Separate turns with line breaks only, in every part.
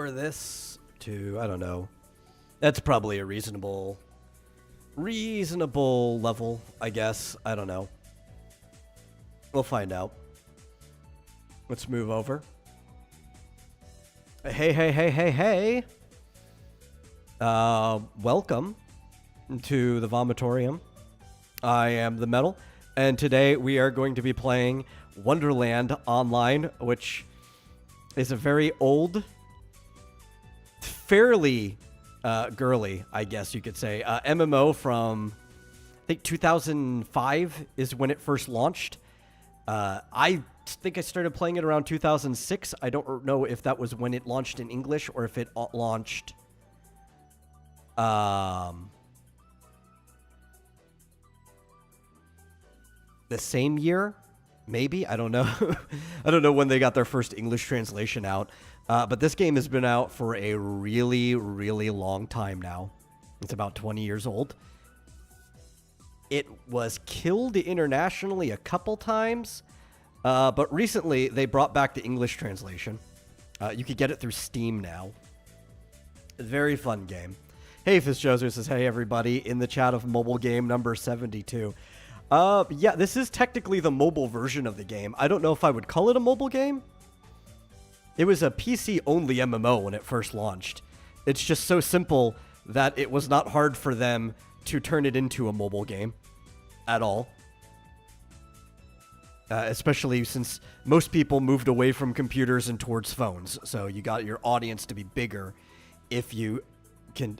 lower this to, I don't know. That's probably a reasonable level, I guess. I don't know. We'll find out. Let's move over. Hey. Welcome to the Vomitorium. I am the Metal, and today we are going to be playing Wonderland Online, which is a very old, fairly girly, I guess you could say, MMO from, I think 2005 is when it first launched. I think I started playing it around 2006. I don't know if that was when it launched in English or if it launched the same year, maybe. I don't know. I don't know when they got their first English translation out. But this game has been out for a really, really long time now. It's about 20 years old. It was killed internationally a couple times. But recently, they brought back the English translation. You could get it through Steam now. Very fun game. Hey, Fitzjoser says, hey, everybody, in the chat of mobile game number 72. Yeah, this is technically the mobile version of the game. I don't know if I would call it a mobile game. It was a PC-only MMO when it first launched. It's just so simple that it was not hard for them to turn it into a mobile game at all. Especially since most people moved away from computers and towards phones. So you got your audience to be bigger if you can...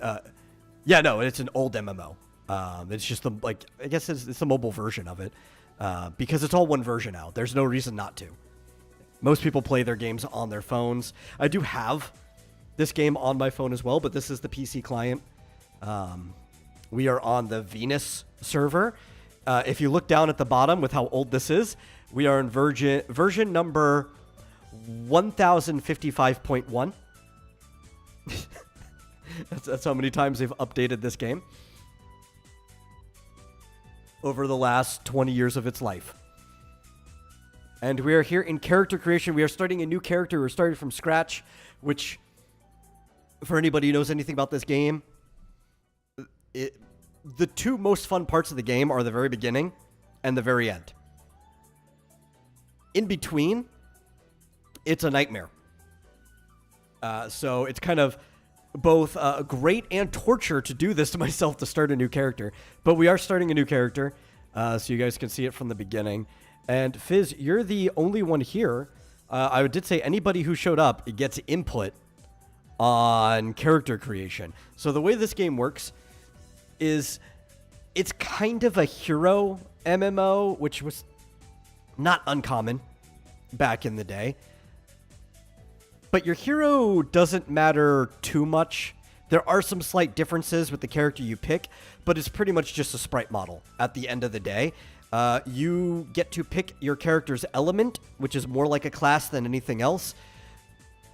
yeah, no, it's an old MMO. It's just, I guess it's the mobile version of it. Because it's all one version now. There's no reason not to. Most people play their games on their phones. I do have this game on my phone as well, but this is the PC client. We are on the Venus server. If you look down at the bottom with how old this is, we are in version number 1055.1. That's how many times they've updated this game over the last 20 years of its life. And we are here in character creation. We are starting a new character. We're starting from scratch, which, for anybody who knows anything about this game, the two most fun parts of the game are the very beginning and the very end. In between, it's a nightmare. So it's kind of both great and torture to do this to myself to start a new character. But we are starting a new character, so you guys can see it from the beginning. And Fizz, you're the only one here. I did say anybody who showed up gets input on character creation. So the way this game works is it's kind of a hero MMO, which was not uncommon back in the day. But your hero doesn't matter too much. There are some slight differences with the character you pick, but it's pretty much just a sprite model at the end of the day. You get to pick your character's element, which is more like a class than anything else.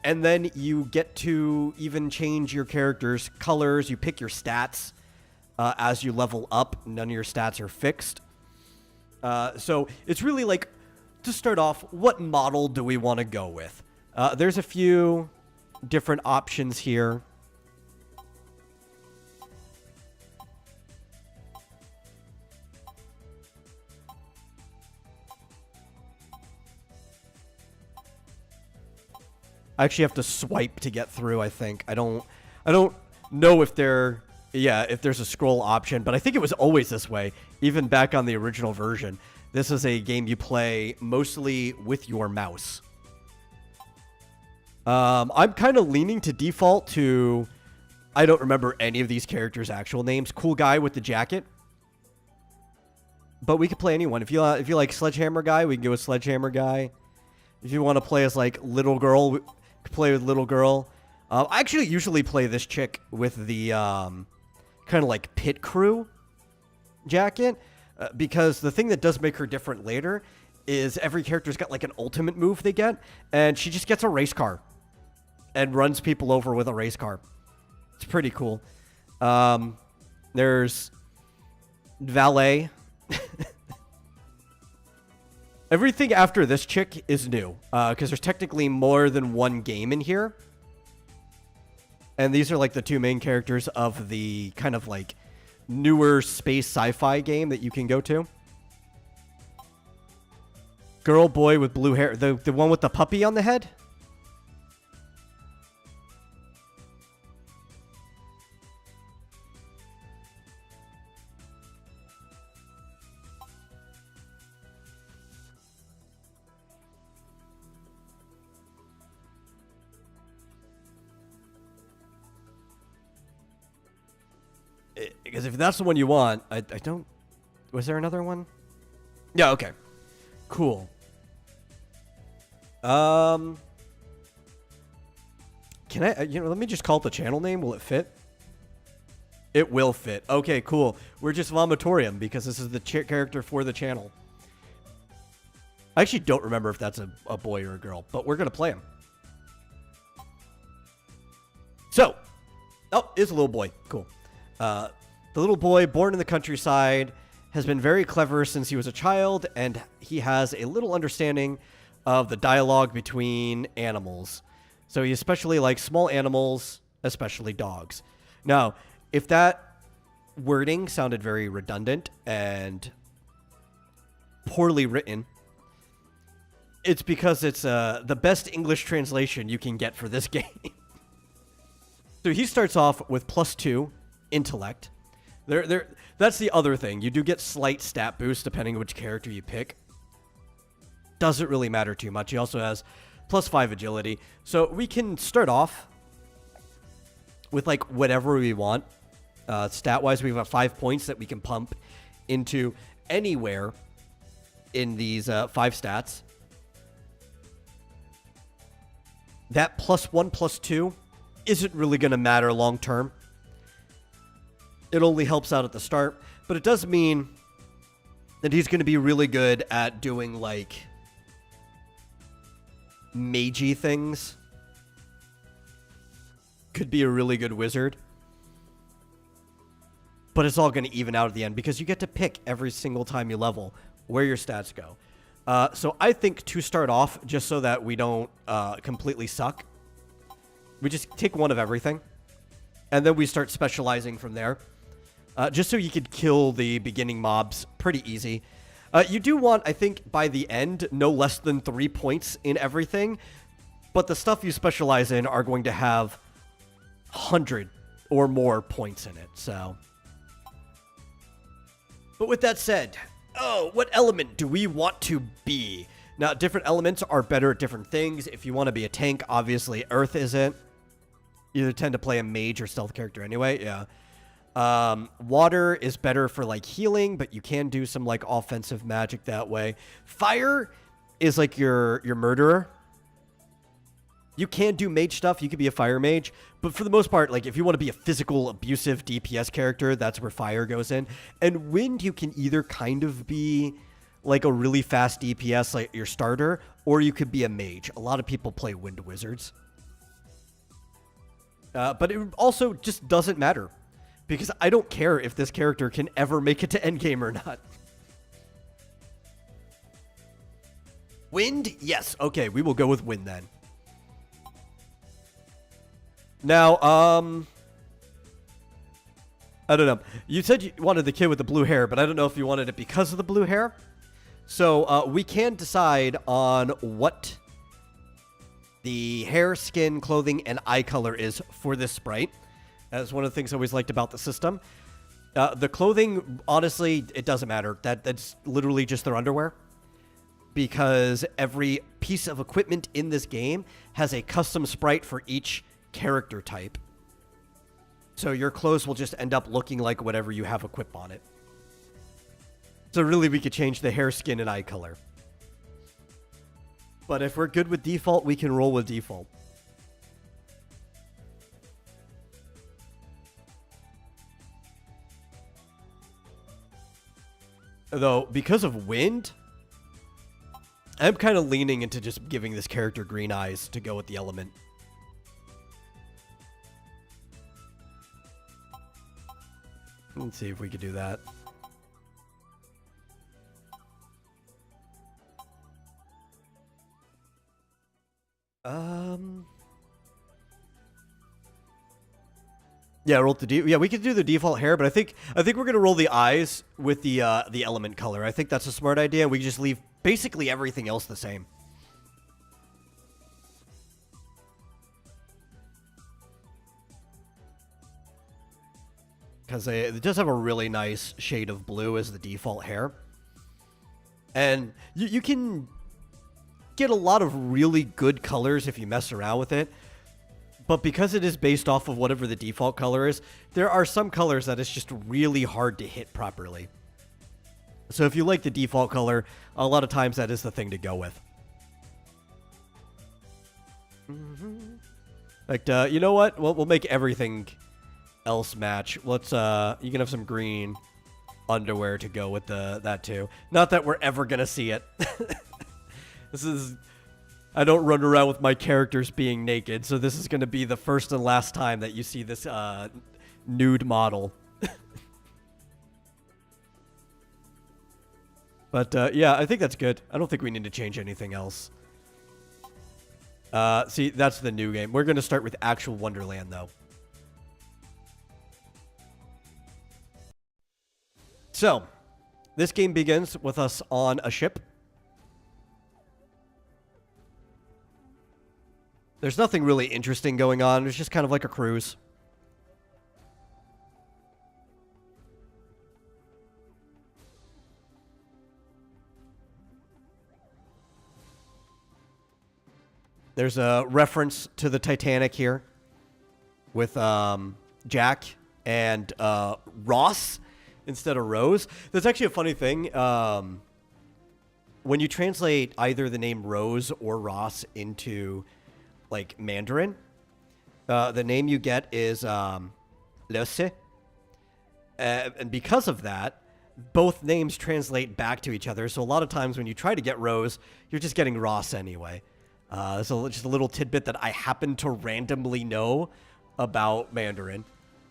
And then you get to even change your character's colors. You pick your stats as you level up. None of your stats are fixed. So it's really like, to start off, what model do we want to go with? There's a few different options here. I actually have to swipe to get through, I think. I don't know if if there's a scroll option, but I think it was always this way, even back on the original version. This is a game you play mostly with your mouse. I'm kind of leaning to default to, I don't remember any of these characters' actual names. Cool guy with the jacket. But we could play anyone. If you like Sledgehammer Guy, we can go with Sledgehammer Guy. If you want to play as like Little Girl, we could play with Little Girl. I actually usually play this chick with the kind of like pit crew jacket. Because the thing that does make her different later is every character's got like an ultimate move they get, and she just gets a race car and runs people over with a race car. It's pretty cool. There's Valet. Everything after this chick is new, because there's technically more than one game in here. And these are like the two main characters of the kind of like newer space sci-fi game that you can go to. Girl, boy with blue hair. The one with the puppy on the head? Because if that's the one you want, I don't... Was there another one? Yeah, okay. Cool. Can I... let me just call it the channel name. Will it fit? It will fit. Okay, cool. We're just Vomitorium because this is the character for the channel. I actually don't remember if that's a boy or a girl, but we're going to play him. So. Oh, it's a little boy. Cool. The little boy, born in the countryside, has been very clever since he was a child, and he has a little understanding of the dialogue between animals. So he especially likes small animals, especially dogs. Now, if that wording sounded very redundant and poorly written, it's because it's the best English translation you can get for this game. So he starts off with +2 intellect. That's the other thing. You do get slight stat boost depending on which character you pick. Doesn't really matter too much. He also has +5 agility. So we can start off with like whatever we want. Stat-wise, we have 5 points that we can pump into anywhere in these 5 stats. That +1, +2 isn't really going to matter long term. It only helps out at the start, but it does mean that he's going to be really good at doing like magey things. Could be a really good wizard. But it's all going to even out at the end because you get to pick every single time you level where your stats go. So I think to start off, just so that we don't completely suck, we just take one of everything. And then we start specializing from there. Just so you could kill the beginning mobs pretty easy. You do want, I think, by the end, no less than 3 points in everything. But the stuff you specialize in are going to have 100 or more points in it, so... But with that said, what element do we want to be? Now, different elements are better at different things. If you want to be a tank, obviously Earth isn't. You either tend to play a mage or stealth character anyway, yeah. Water is better for like healing, but you can do some like offensive magic that way. Fire is like your murderer. You can do mage stuff. You could be a fire mage, but for the most part, like if you want to be a physical, abusive DPS character, that's where fire goes in. And wind, you can either kind of be like a really fast DPS, like your starter, or you could be a mage. A lot of people play wind wizards. But it also just doesn't matter. Because I don't care if this character can ever make it to endgame or not. Wind? Yes. Okay, we will go with wind then. Now, I don't know. You said you wanted the kid with the blue hair, but I don't know if you wanted it because of the blue hair. So, we can decide on what the hair, skin, clothing, and eye color is for this sprite. That's one of the things I always liked about the system. The clothing, honestly, it doesn't matter. That's literally just their underwear. Because every piece of equipment in this game has a custom sprite for each character type. So your clothes will just end up looking like whatever you have equipped on it. So really, we could change the hair, skin, and eye color. But if we're good with default, we can roll with default. Though, because of wind, I'm kind of leaning into just giving this character green eyes to go with the element. Let's see if we could do that. Yeah, roll the yeah, we could do the default hair, but I think we're gonna roll the eyes with the element color. I think that's a smart idea. We just leave basically everything else the same. Because it does have a really nice shade of blue as the default hair. And you can get a lot of really good colors if you mess around with it. But because it is based off of whatever the default color is, there are some colors that it's just really hard to hit properly. So if you like the default color, a lot of times that is the thing to go with. Like, you know what? We'll make everything else match. Let's, you can have some green underwear to go with that too. Not that we're ever gonna see it. This is... I don't run around with my characters being naked, so this is going to be the first and last time that you see this nude model. But, yeah, I think that's good. I don't think we need to change anything else. See, that's the new game. We're going to start with actual Wonderland, though. So, this game begins with us on a ship. There's nothing really interesting going on. It's just kind of like a cruise. There's a reference to the Titanic here with Jack and Ross instead of Rose. That's actually a funny thing. When you translate either the name Rose or Ross into... like Mandarin, the name you get is Lese. And because of that, both names translate back to each other. So a lot of times when you try to get Rose, you're just getting Ross anyway. So just a little tidbit that I happen to randomly know about Mandarin.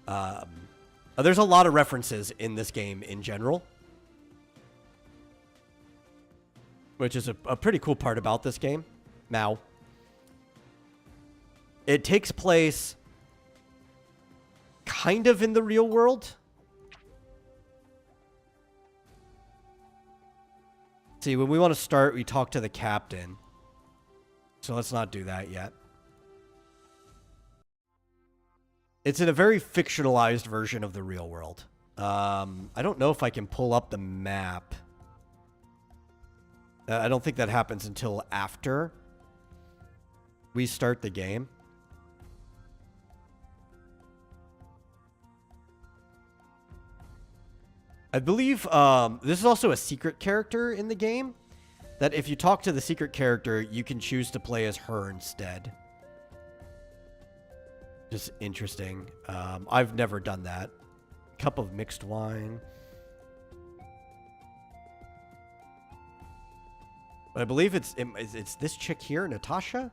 There's a lot of references in this game in general, which is a pretty cool part about this game. Now, it takes place kind of in the real world. See, when we want to start, we talk to the captain. So let's not do that yet. It's in a very fictionalized version of the real world. I don't know if I can pull up the map. I don't think that happens until after we start the game. I believe this is also a secret character in the game, that if you talk to the secret character, you can choose to play as her instead. Just interesting. I've never done that. Cup of mixed wine. But I believe it's this chick here, Natasha?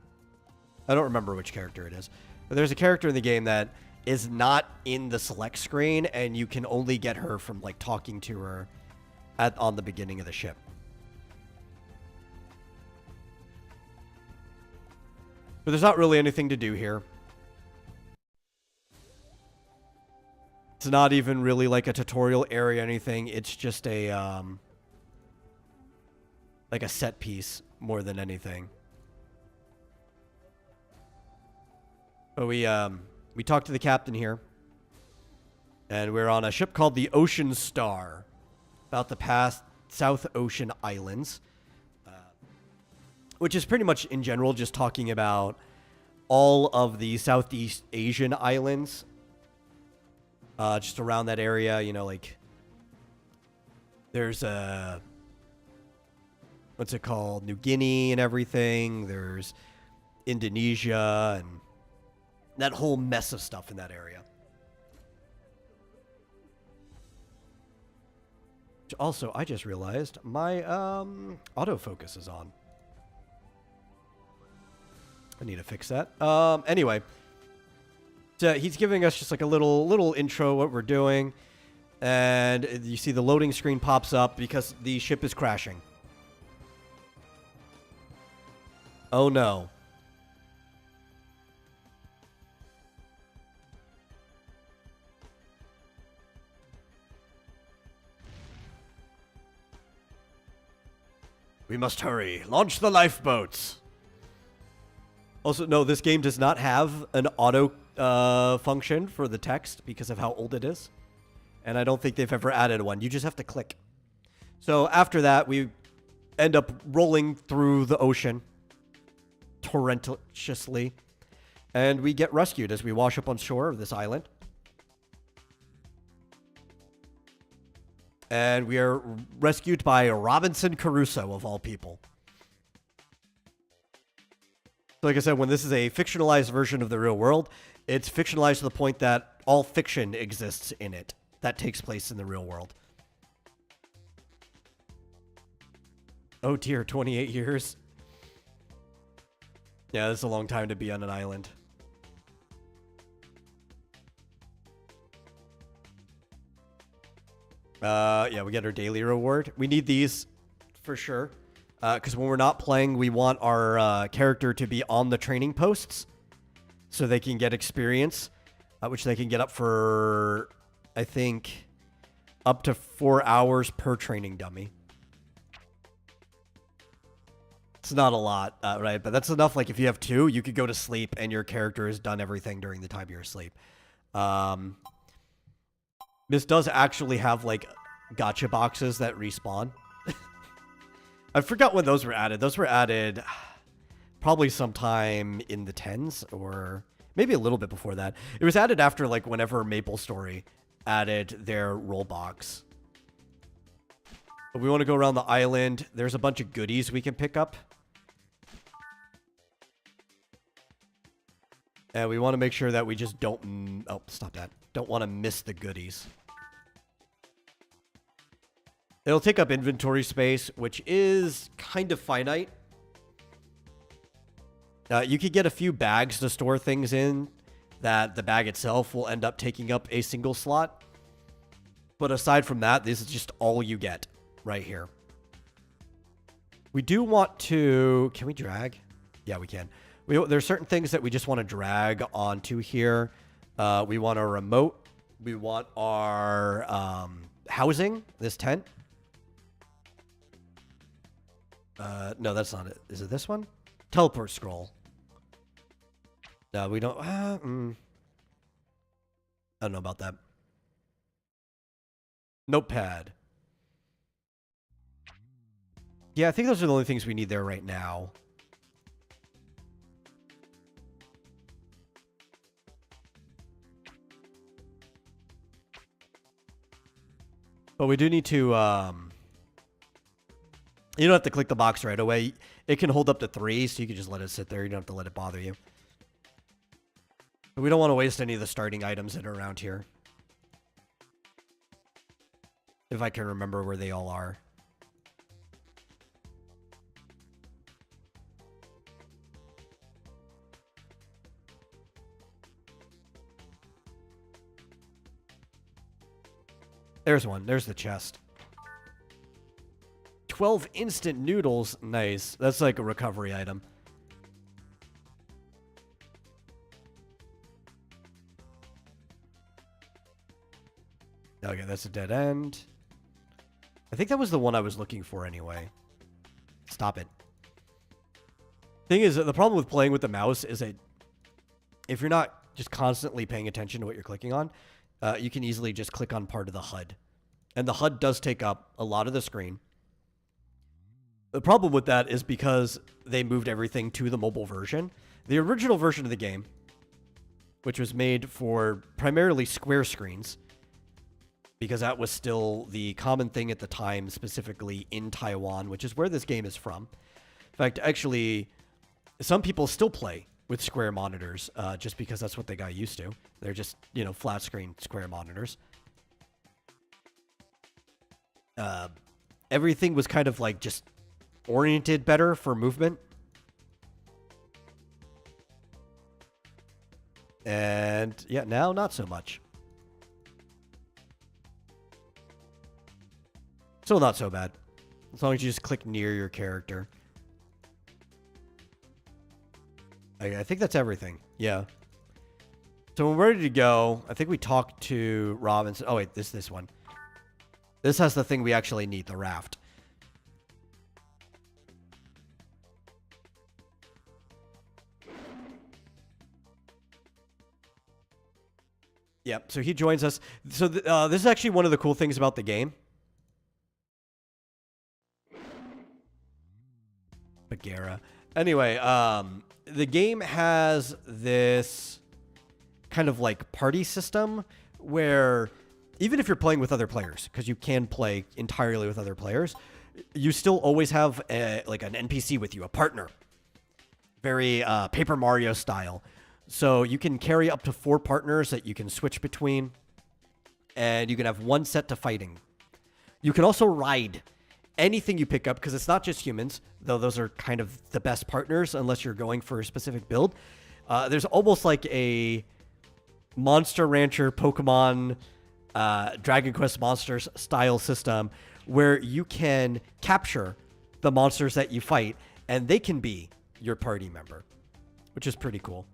I don't remember which character it is. But there's a character in the game that is not in the select screen, and you can only get her from, like, talking to her on the beginning of the ship. But there's not really anything to do here. It's not even really like a tutorial area or anything. It's just a, like a set piece more than anything. But we talked to the captain here. And we're on a ship called the Ocean Star. About the past South Ocean Islands. Which is pretty much, in general, just talking about all of the Southeast Asian islands. Just around that area, you know, like... There's what's it called? New Guinea and everything. There's Indonesia and that whole mess of stuff in that area. Also, I just realized my autofocus is on. I need to fix that. Anyway, so he's giving us just like a little intro what we're doing, and you see the loading screen pops up because the ship is crashing. Oh no. We must hurry. Launch the lifeboats. Also, no, this game does not have an auto function for the text because of how old it is. And I don't think they've ever added one. You just have to click. So after that, we end up rolling through the ocean torrentously. And we get rescued as we wash up on shore of this island. And we are rescued by Robinson Crusoe, of all people. So like I said, when this is a fictionalized version of the real world, it's fictionalized to the point that all fiction exists in it. That takes place in the real world. Oh dear, 28 years. Yeah, that's a long time to be on an island. Yeah, we get our daily reward. We need these for sure. Because when we're not playing, we want our character to be on the training posts so they can get experience, which they can get up for, I think, up to 4 hours per training dummy. It's not a lot, right? But that's enough. Like, if you have 2, you could go to sleep and your character has done everything during the time you're asleep. This does actually have, like, gacha boxes that respawn. I forgot when those were added. Those were added probably sometime in the 10s or maybe a little bit before that. It was added after, like, whenever MapleStory added their roll box. But we want to go around the island. There's a bunch of goodies we can pick up. And we want to make sure that we just don't... Oh, stop that. Don't want to miss the goodies. It'll take up inventory space, which is kind of finite. You could get a few bags to store things in that the bag itself will end up taking up a single slot. But aside from that, this is just all you get right here. We do want to... Can we drag? Yeah, we can. There's certain things that we just want to drag onto here. We want our remote. We want our housing, this tent. No, that's not it. Is it this one? Teleport scroll. No, we don't... I don't know about that. Notepad. Yeah, I think those are the only things we need there right now. But we do need to... You don't have to click the box right away. It can hold up to 3, so you can just let it sit there. You don't have to let it bother you. But we don't want to waste any of the starting items that are around here. If I can remember where they all are. There's one. There's the chest. 12 instant noodles. Nice. That's like a recovery item. Okay, that's a dead end. I think that was the one I was looking for anyway. Stop it. Thing is, the problem with playing with the mouse is that if you're not just constantly paying attention to what you're clicking on, you can easily just click on part of the HUD. And the HUD does take up a lot of the screen. The problem with that is because they moved everything to the mobile version. The original version of the game, which was made for primarily square screens, because that was still the common thing at the time, specifically in Taiwan, which is where this game is from. In fact, actually, some people still play with square monitors, just because that's what they got used to. They're just, you know, flat screen square monitors. Everything was kind of like just oriented better for movement. And yeah, now not so much. Still not so bad. As long as you just click near your character. I think that's everything. Yeah. So when we're ready to go, I think we talked to Robinson. Oh, wait, this one. This has the thing we actually need, the raft. Yep, so he joins us. So this is actually one of the cool things about the game. Bagheera. Anyway, the game has this kind of like party system where even if you're playing with other players, because you can play entirely with other players, you still always have like an NPC with you, a partner. Very Paper Mario style. So you can carry up to 4 partners that you can switch between, and you can have one set to fighting. You can also ride anything you pick up, because it's not just humans, though those are kind of the best partners unless you're going for a specific build. There's almost like a Monster Rancher, Pokemon, Dragon Quest Monsters style system where you can capture the monsters that you fight, and they can be your party member, which is pretty cool.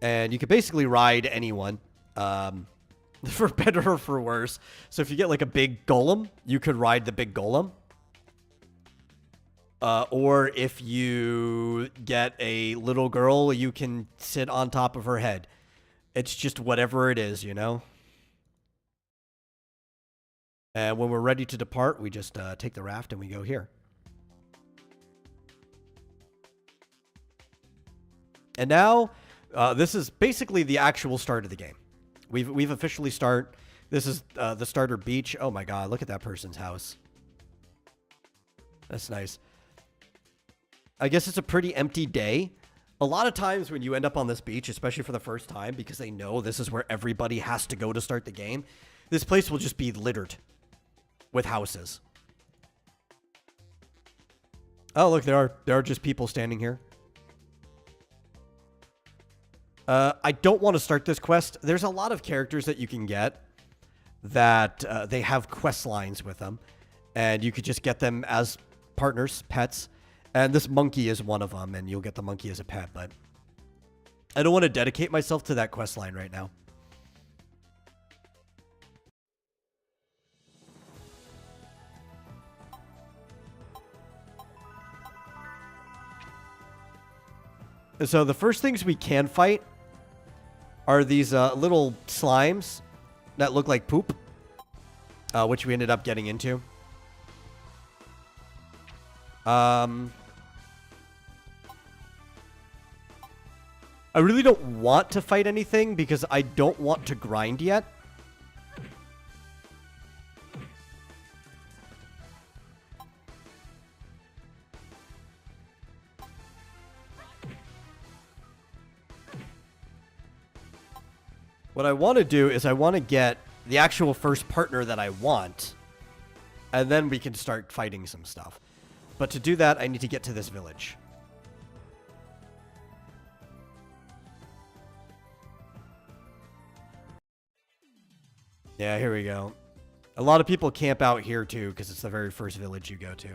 And you can basically ride anyone, for better or for worse. So if you get like a big golem, you could ride the big golem. Or if you get a little girl, you can sit on top of her head. It's just whatever it is, you know? And when we're ready to depart, we just take the raft and we go here. And now, this is basically the actual start of the game. We've officially start. This is the starter beach. Oh my god, look at that person's house. That's nice. I guess it's a pretty empty day. A lot of times when you end up on this beach, especially for the first time, because they know this is where everybody has to go to start the game, this place will just be littered with houses. Oh, look, there are just people standing here. I don't want to start this quest. There's a lot of characters that you can get that they have quest lines with them, and you could just get them as partners, pets. And this monkey is one of them, and you'll get the monkey as a pet, but I don't want to dedicate myself to that quest line right now. So the first things we can fight are these little slimes that look like poop, which we ended up getting into. I really don't want to fight anything because I don't want to grind yet. What I want to do is I want to get the actual first partner that I want, and then we can start fighting some stuff. But to do that, I need to get to this village. Yeah, here we go. A lot of people camp out here too because it's the very first village you go to.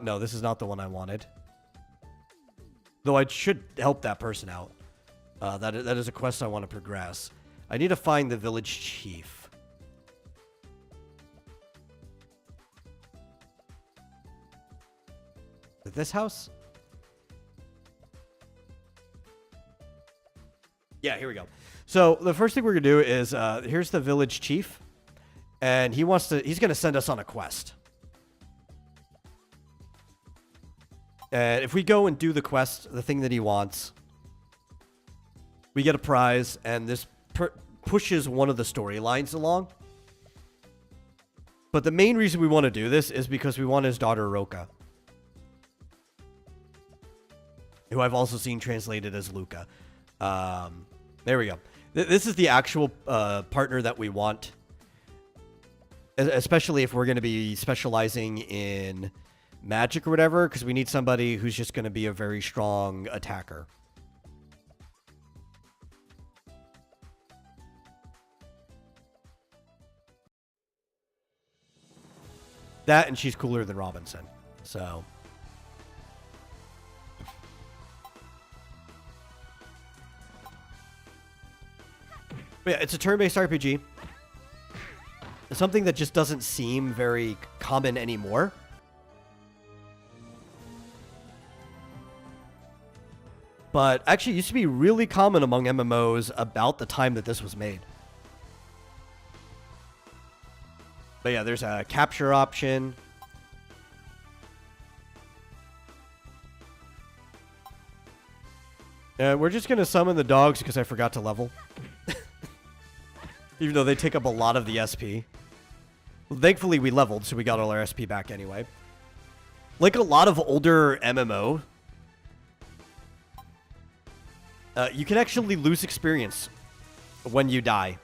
No, this is not the one I wanted. Though I should help that person out. That is a quest I want to progress. I need to find the village chief. Is it this house? Yeah, here we go. So the first thing we're gonna do is here's the village chief, and he's gonna send us on a quest. And if we go and do the quest, the thing that he wants, we get a prize, and this pushes one of the storylines along. But the main reason we want to do this is because we want his daughter Roka, who I've also seen translated as Luca. There we go. This is the actual partner that we want, especially if we're going to be specializing in magic or whatever, because we need somebody who's just going to be a very strong attacker. That, and she's cooler than Robinson. So but yeah, it's a turn-based RPG. something that just doesn't seem very common anymore. But actually it used to be really common among MMOs about the time that this was made. But yeah, there's a capture option. We're just going to summon the dogs because I forgot to level. Even though they take up a lot of the SP. Well, thankfully, we leveled, so we got all our SP back anyway. Like a lot of older MMO, you can actually lose experience when you die.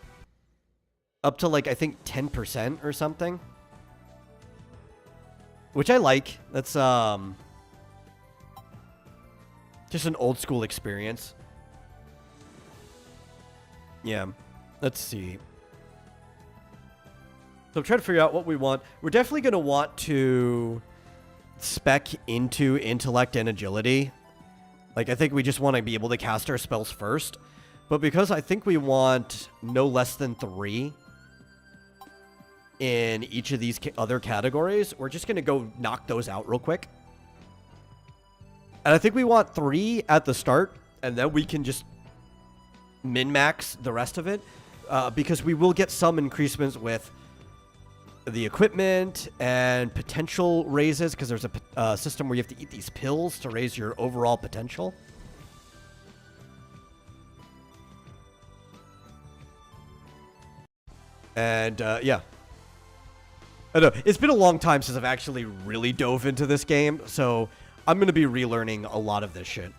Up to, like, I think 10% or something. Which I like. That's, just an old school experience. Yeah. Let's see. So I'm trying to figure out what we want. We're definitely going to want to spec into intellect and agility. Like, I think we just want to be able to cast our spells first. But because I think we want no less than 3 in each of these other categories, we're just going to go knock those out real quick. And I think we want 3 at the start, and then we can just min-max the rest of it. Because we will get some increasements with the equipment and potential raises, because there's a system where you have to eat these pills to raise your overall potential. And, yeah. I know, it's been a long time since I've actually really dove into this game, so I'm going to be relearning a lot of this shit.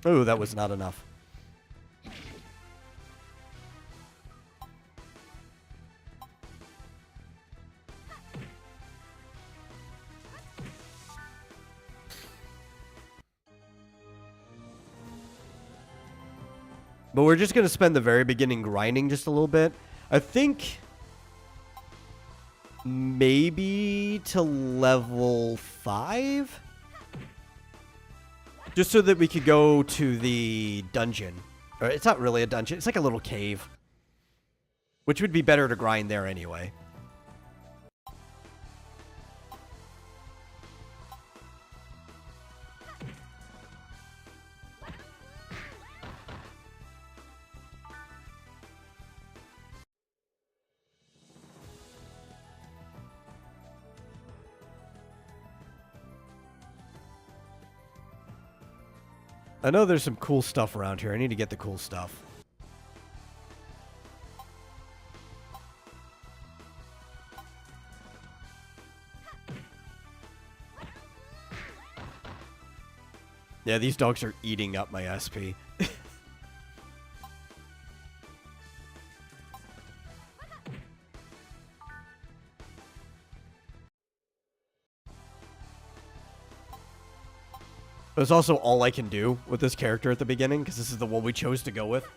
Oh, that was not enough. But we're just going to spend the very beginning grinding just a little bit. I think maybe to level 5? Just so that we could go to the dungeon. Or it's not really a dungeon. It's like a little cave. Which would be better to grind there anyway. I know there's some cool stuff around here. I need to get the cool stuff. Yeah, these dogs are eating up my SP. That's also all I can do with this character at the beginning, because this is the one we chose to go with.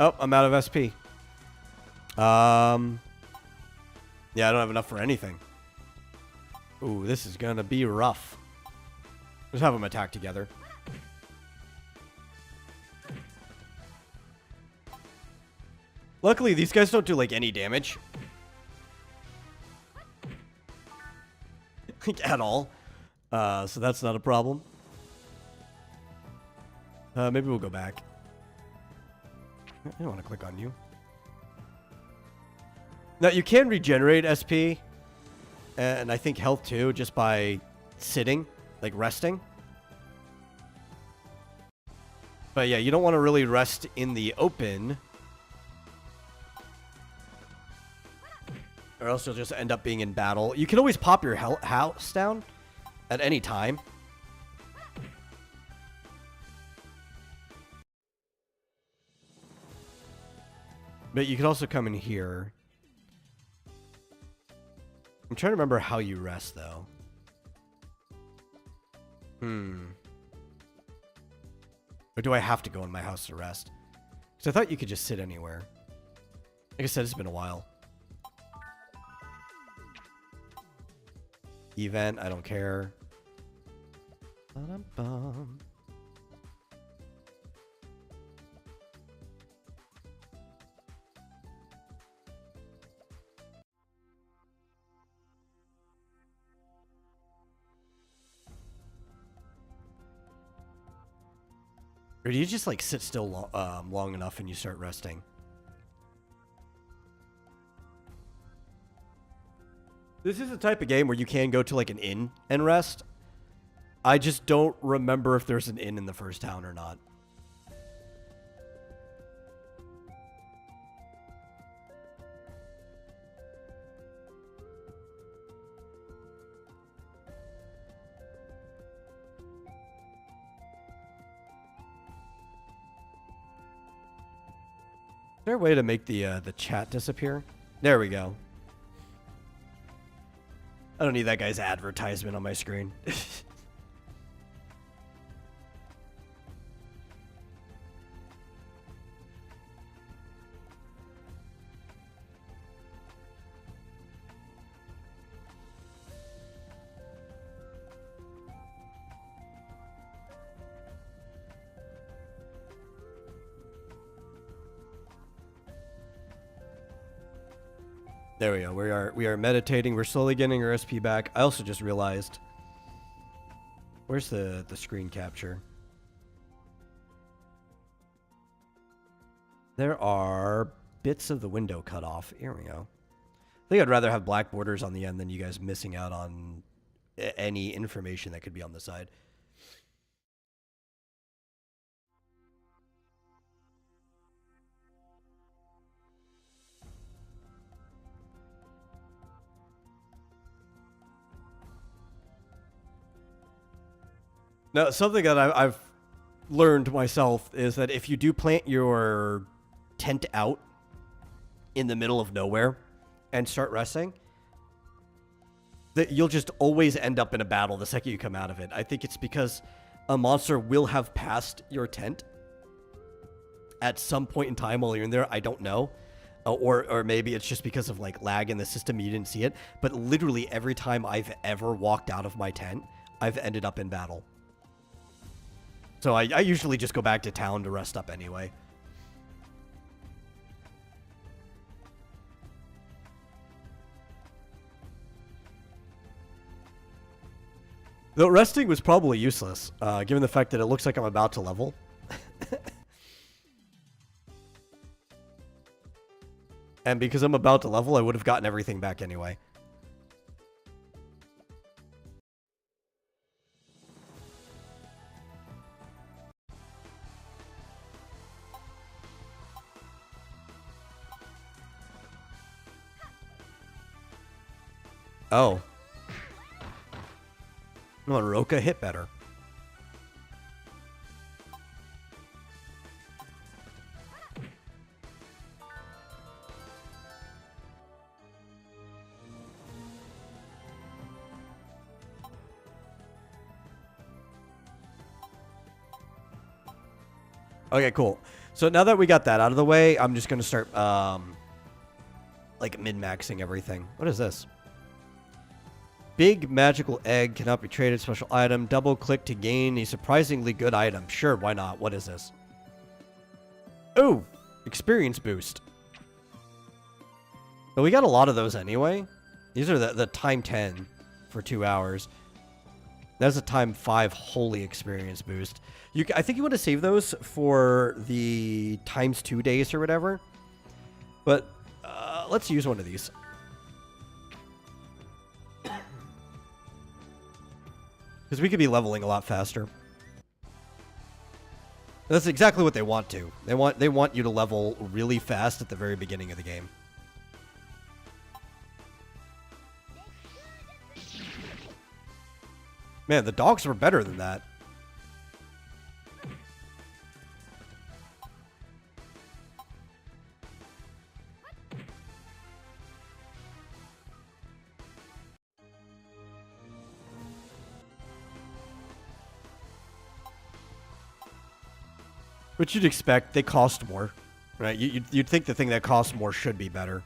Oh, I'm out of SP. Yeah, I don't have enough for anything. Ooh, this is gonna be rough. Let's have them attack together. Luckily, these guys don't do, like, any damage. Like, at all. So that's not a problem. Maybe we'll go back. I don't want to click on you. Now, you can regenerate SP. And I think health too, just by sitting, like resting. But yeah, you don't want to really rest in the open. Or else you'll just end up being in battle. You can always pop your house down at any time. But you can also come in here. I'm trying to remember how you rest, though. Or do I have to go in my house to rest? Because I thought you could just sit anywhere. Like I said, it's been a while. Event, I don't care. Ba-dum-bum. Or do you just like sit still long enough and you start resting? This is the type of game where you can go to like an inn and rest. I just don't remember if there's an inn in the first town or not. Is there a way to make the chat disappear? There we go. I don't need that guy's advertisement on my screen. There we go. We are meditating. We're slowly getting our SP back. I also just realized, where's the screen capture? There are bits of the window cut off. Here we go. I think I'd rather have black borders on the end than you guys missing out on any information that could be on the side. Now, something that I've learned myself is that if you do plant your tent out in the middle of nowhere and start resting, that you'll just always end up in a battle the second you come out of it. I think it's because a monster will have passed your tent at some point in time while you're in there. I don't know. Or maybe it's just because of like lag in the system, you didn't see it. But literally every time I've ever walked out of my tent, I've ended up in battle. So I usually just go back to town to rest up anyway. Though resting was probably useless, given the fact that it looks like I'm about to level. And because I'm about to level, I would have gotten everything back anyway. Oh. Come on, Roka, hit better. Okay, cool. So now that we got that out of the way, I'm just going to start, like, min-maxing everything. What is this? Big magical egg cannot be traded. Special item. Double click to gain a surprisingly good item. Sure, why not? What is this? Oh, experience boost. But we got a lot of those anyway. These are the time 10 for 2 hours. That's a time 5 holy experience boost. I think you want to save those for the times 2 days or whatever. But let's use one of these. Because we could be leveling a lot faster. That's exactly what they want to. They want you to level really fast at the very beginning of the game. Man, the dogs were better than that. Which you'd expect. They cost more, right? You'd think the thing that costs more should be better.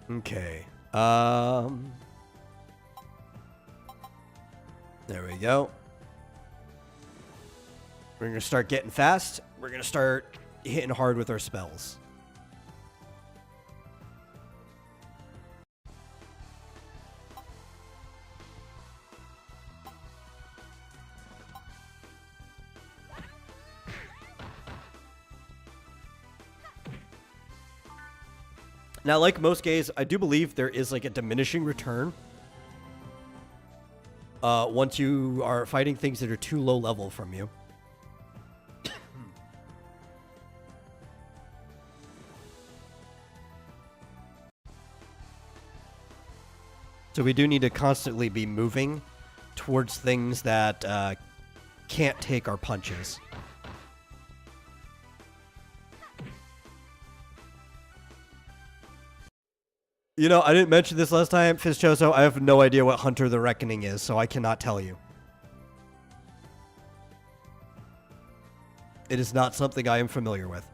Okay. There we go. We're going to start getting fast. We're going to start hitting hard with our spells. Now, like most games, I do believe there is like a diminishing return once you are fighting things that are too low level from you. So we do need to constantly be moving towards things that can't take our punches. You know, I didn't mention this last time, Fizchoso. I have no idea what Hunter the Reckoning is, so I cannot tell you. It is not something I am familiar with.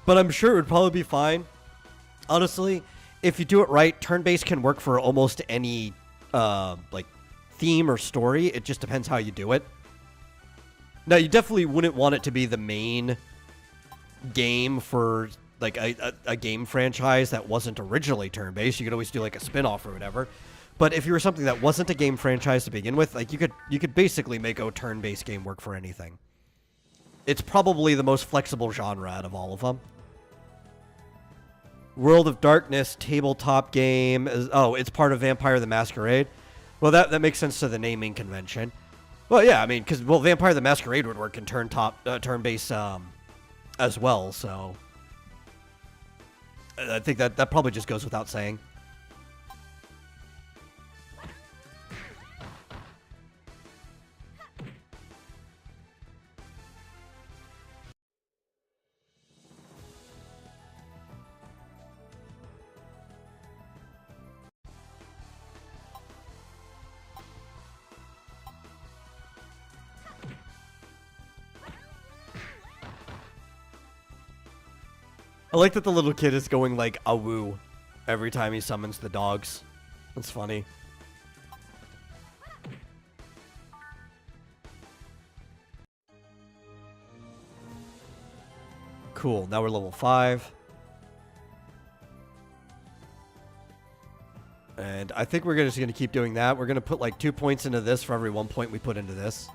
But I'm sure it would probably be fine. Honestly, if you do it right, turn-based can work for almost any, like, theme or story. It just depends how you do it. Now, you definitely wouldn't want it to be the main game for like a game franchise that wasn't originally turn-based. You could always do like a spin-off or whatever. But if you were something that wasn't a game franchise to begin with, like you could basically make a turn-based game work for anything. It's probably the most flexible genre out of all of them. World of Darkness tabletop game is, oh, it's part of Vampire the Masquerade. Well, that makes sense to the naming convention. Well, yeah, I mean, because Vampire the Masquerade would work in turn-based as well, so I think that probably just goes without saying. I like that the little kid is going like awoo every time he summons the dogs. That's funny. Cool. Now we're level 5. And I think we're just going to keep doing that. We're going to put like 2 points into this for every 1 point we put into this.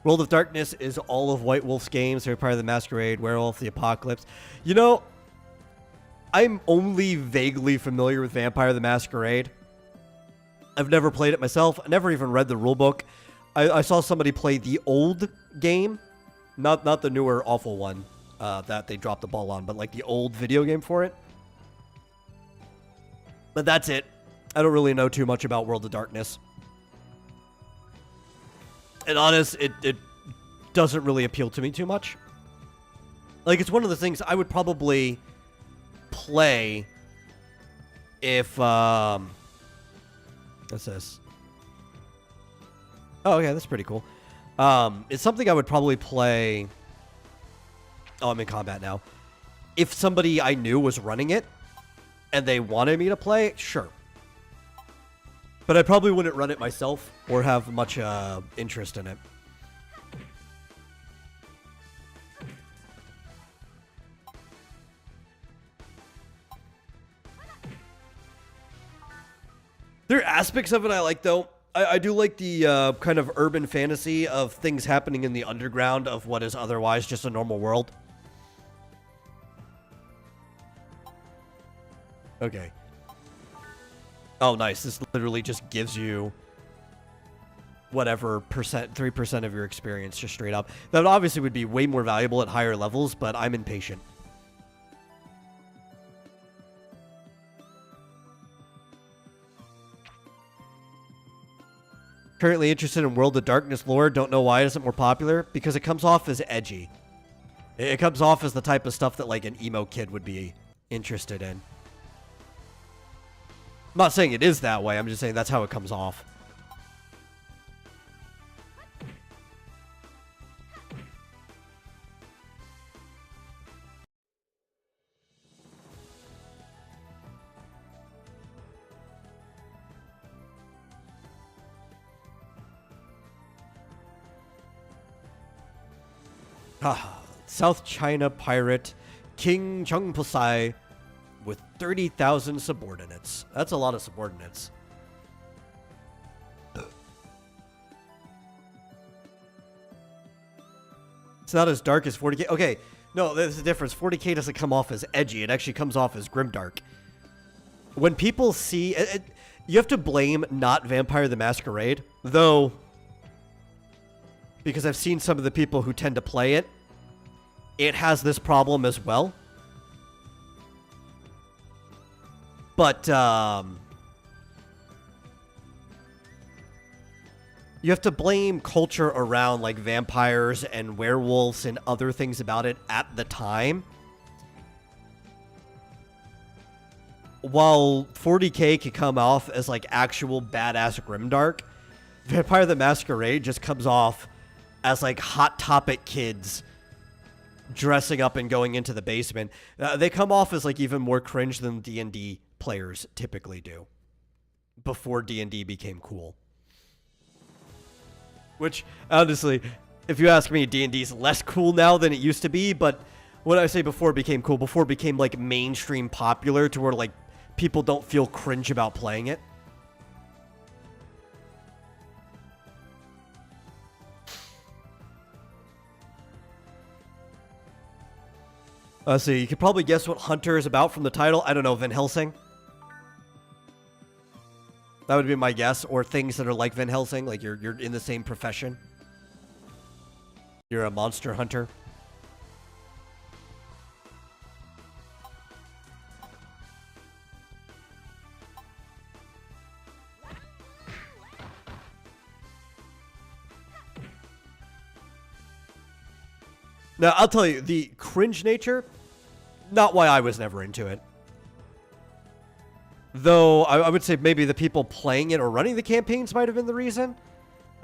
World of Darkness is all of White Wolf's games. They're part of the Masquerade, Werewolf, the Apocalypse. You know, I'm only vaguely familiar with Vampire the Masquerade. I've never played it myself. I never even read the rulebook. I saw somebody play the old game, not the newer awful one that they dropped the ball on, but like the old video game for it. But that's it. I don't really know too much about World of Darkness. And honest, it doesn't really appeal to me too much. Like, it's one of the things I would probably play if, what's this? Oh, yeah, that's pretty cool. It's something I would probably play. Oh, I'm in combat now. If somebody I knew was running it and they wanted me to play, sure. But I probably wouldn't run it myself or have much interest in it. There are aspects of it I like, though. I do like the kind of urban fantasy of things happening in the underground of what is otherwise just a normal world. Okay. Oh, nice. This literally just gives you whatever percent, 3% of your experience just straight up. That obviously would be way more valuable at higher levels, but I'm impatient. Currently interested in World of Darkness lore. Don't know why it isn't more popular. Because it comes off as edgy. It comes off as the type of stuff that like an emo kid would be interested in. I'm not saying it is that way. I'm just saying that's how it comes off. South China pirate King Chung Pusai with 30,000 subordinates. That's a lot of subordinates. It's not as dark as 40k. Okay, no, there's a difference. 40k doesn't come off as edgy. It actually comes off as grimdark. When people see... you have to blame not Vampire the Masquerade, though... Because I've seen some of the people who tend to play it, it has this problem as well. But, you have to blame culture around, like, vampires and werewolves and other things about it at the time. While 40k can come off as, like, actual badass grimdark, Vampire the Masquerade just comes off as, like, Hot Topic kids dressing up and going into the basement. They come off as, like, even more cringe than D&D players typically do before D&D became cool. Which, honestly, if you ask me, D&D is less cool now than it used to be, but when I say before it became cool, before it became, like, mainstream popular to where, like, people don't feel cringe about playing it. Let's see, you could probably guess what Hunter is about from the title. I don't know, Van Helsing? That would be my guess. Or things that are like Van Helsing, like you're in the same profession. You're a monster hunter. Now, I'll tell you, the cringe nature, not why I was never into it. Though, I would say maybe the people playing it or running the campaigns might have been the reason.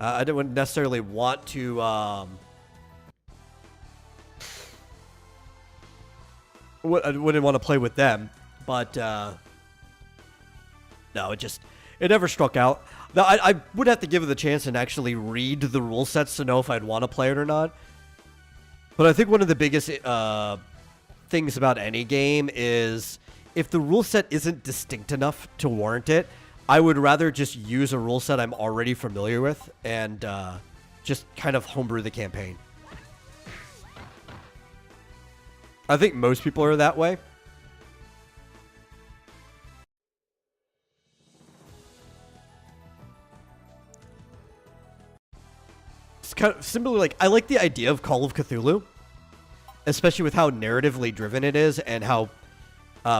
I didn't necessarily want to, I wouldn't want to play with them. But, no, it never struck out. Now, I would have to give it the chance and actually read the rule sets to know if I'd want to play it or not. But I think one of the biggest things about any game is if the rule set isn't distinct enough to warrant it, I would rather just use a rule set I'm already familiar with and just kind of homebrew the campaign. I think most people are that way. Kind of similar, like, I like the idea of Call of Cthulhu, especially with how narratively driven it is and how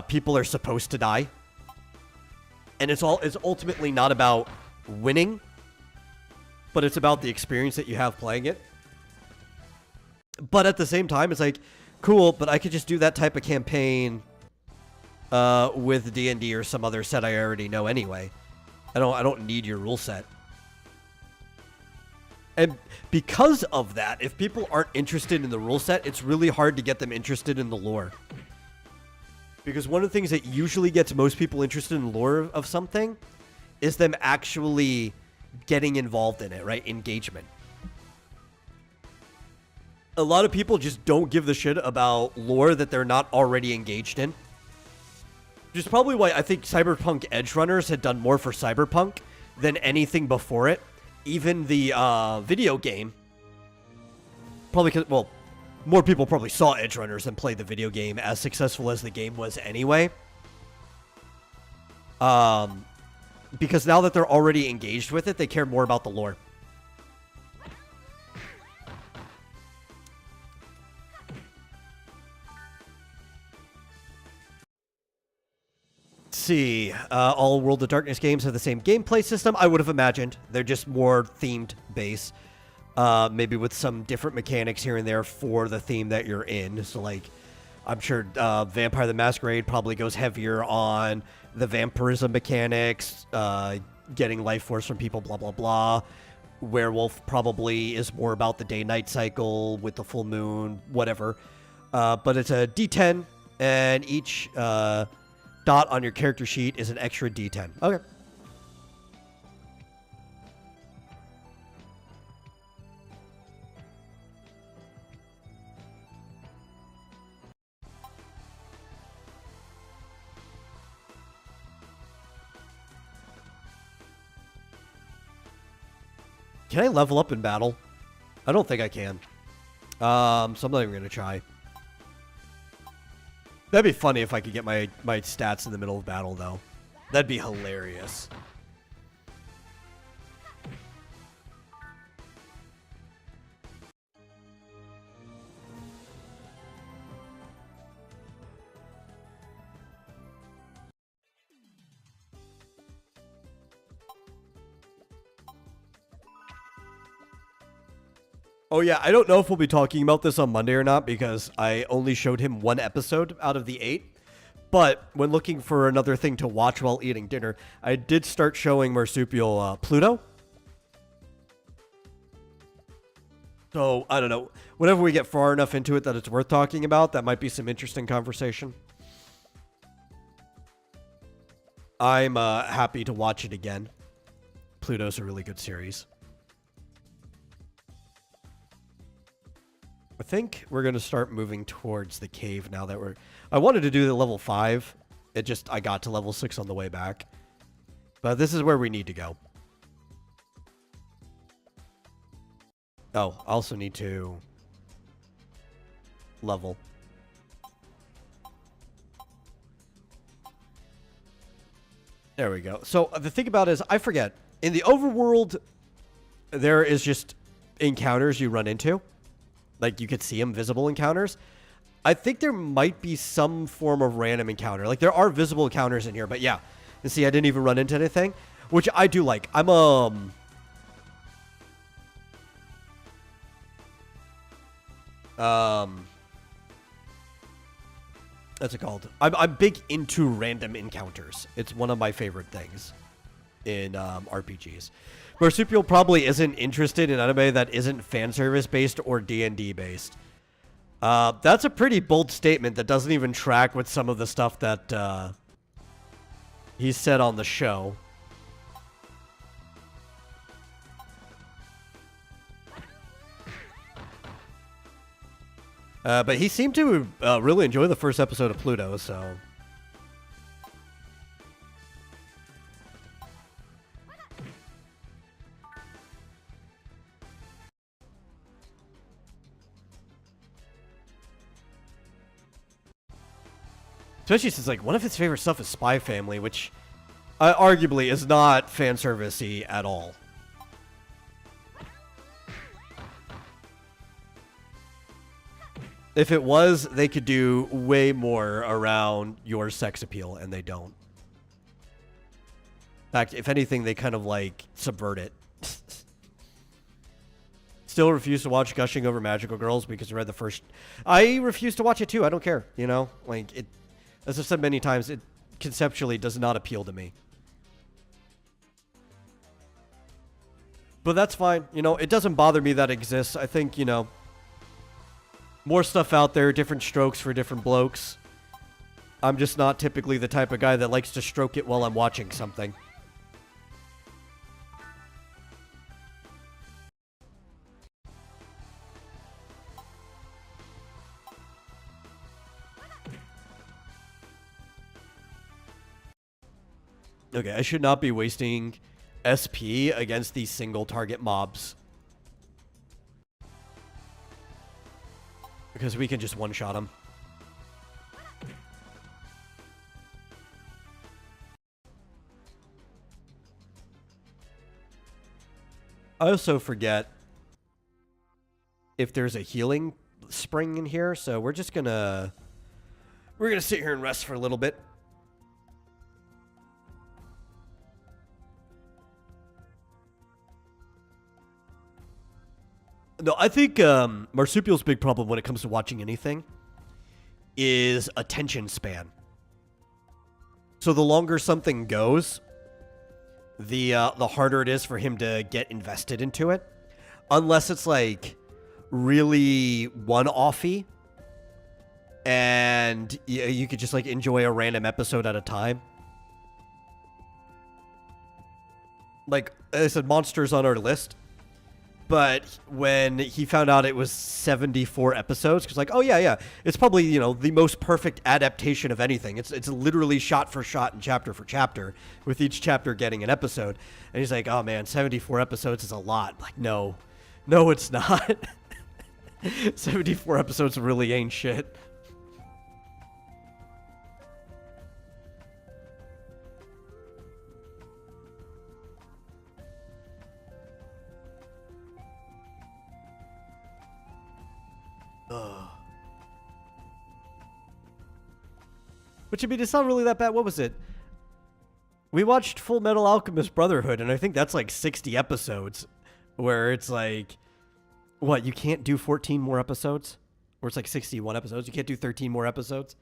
people are supposed to die. And it's ultimately not about winning, but it's about the experience that you have playing it. But at the same time, it's like, cool, but I could just do that type of campaign with D&D or some other set I already know anyway. I don't need your rule set. And because of that, if people aren't interested in the rule set, it's really hard to get them interested in the lore. Because one of the things that usually gets most people interested in the lore of something is them actually getting involved in it, right? Engagement. A lot of people just don't give the shit about lore that they're not already engaged in. Which is probably why I think Cyberpunk Edge Runners had done more for Cyberpunk than anything before it. Even the video game, probably because, well, more people probably saw Edge Runners than played the video game, as successful as the game was anyway. because now that they're already engaged with it, they care more about the lore. See, all World of Darkness games have the same gameplay system. I would have imagined they're just more themed base, maybe with some different mechanics here and there for the theme that you're in. So, like, I'm sure Vampire the Masquerade probably goes heavier on the vampirism mechanics, getting life force from people, blah blah blah. Werewolf probably is more about the day-night cycle with the full moon, whatever. But it's a D10, and each dot on your character sheet is an extra D10. Okay. Can I level up in battle? I don't think I can. So I'm not even going to try. That'd be funny if I could get my stats in the middle of battle, though. That'd be hilarious. Oh yeah, I don't know if we'll be talking about this on Monday or not because I only showed him one episode out of the 8. But when looking for another thing to watch while eating dinner, I did start showing Marsupial Pluto. So, I don't know. Whenever we get far enough into it that it's worth talking about, that might be some interesting conversation. I'm happy to watch it again. Pluto's a really good series. I think we're going to start moving towards the cave now that we're... I wanted to do the level 5. I got to level 6 on the way back. But this is where we need to go. Oh, I also need to level. There we go. So the thing about it is, I forget. In the overworld, there is just encounters you run into. Like, you could see them, visible encounters. I think there might be some form of random encounter. Like, there are visible encounters in here, but yeah. And see, I didn't even run into anything, which I do like. I'm, what's it called? I'm big into random encounters. It's one of my favorite things in RPGs. Marsupial probably isn't interested in anime that isn't fan service based or D&D based. That's a pretty bold statement that doesn't even track with some of the stuff that he said on the show. But he seemed to really enjoy the first episode of Pluto, so... Especially since, like, one of his favorite stuff is Spy Family, which arguably is not fan service-y at all. If it was, they could do way more around your sex appeal, and they don't. In fact, if anything, they kind of, like, subvert it. Still refuse to watch Gushing Over Magical Girls because I read the first... I refuse to watch it, too. I don't care, you know? Like, it... As I've said many times, it conceptually does not appeal to me. But that's fine. You know, it doesn't bother me that it exists. I think, you know... More stuff out there, different strokes for different blokes. I'm just not typically the type of guy that likes to stroke it while I'm watching something. Okay, I should not be wasting SP against these single target mobs. Because we can just one-shot them. I also forget if there's a healing spring in here, so we're gonna sit here and rest for a little bit. No, I think Marsupial's big problem when it comes to watching anything is attention span. So the longer something goes, the harder it is for him to get invested into it. Unless it's like really one-offy and you could just like enjoy a random episode at a time. Like I said, Monster's on our list. But when he found out it was 74 episodes, because like, oh yeah, it's probably, you know, the most perfect adaptation of anything. It's literally shot for shot and chapter for chapter, with each chapter getting an episode. And he's like, oh man, 74 episodes is a lot. Like, no, it's not. 74 episodes really ain't shit. Which, I mean, it's not really that bad. What was it? We watched Full Metal Alchemist Brotherhood, and I think that's like 60 episodes, where it's like, what, you can't do 14 more episodes? Or it's like 61 episodes. You can't do 13 more episodes?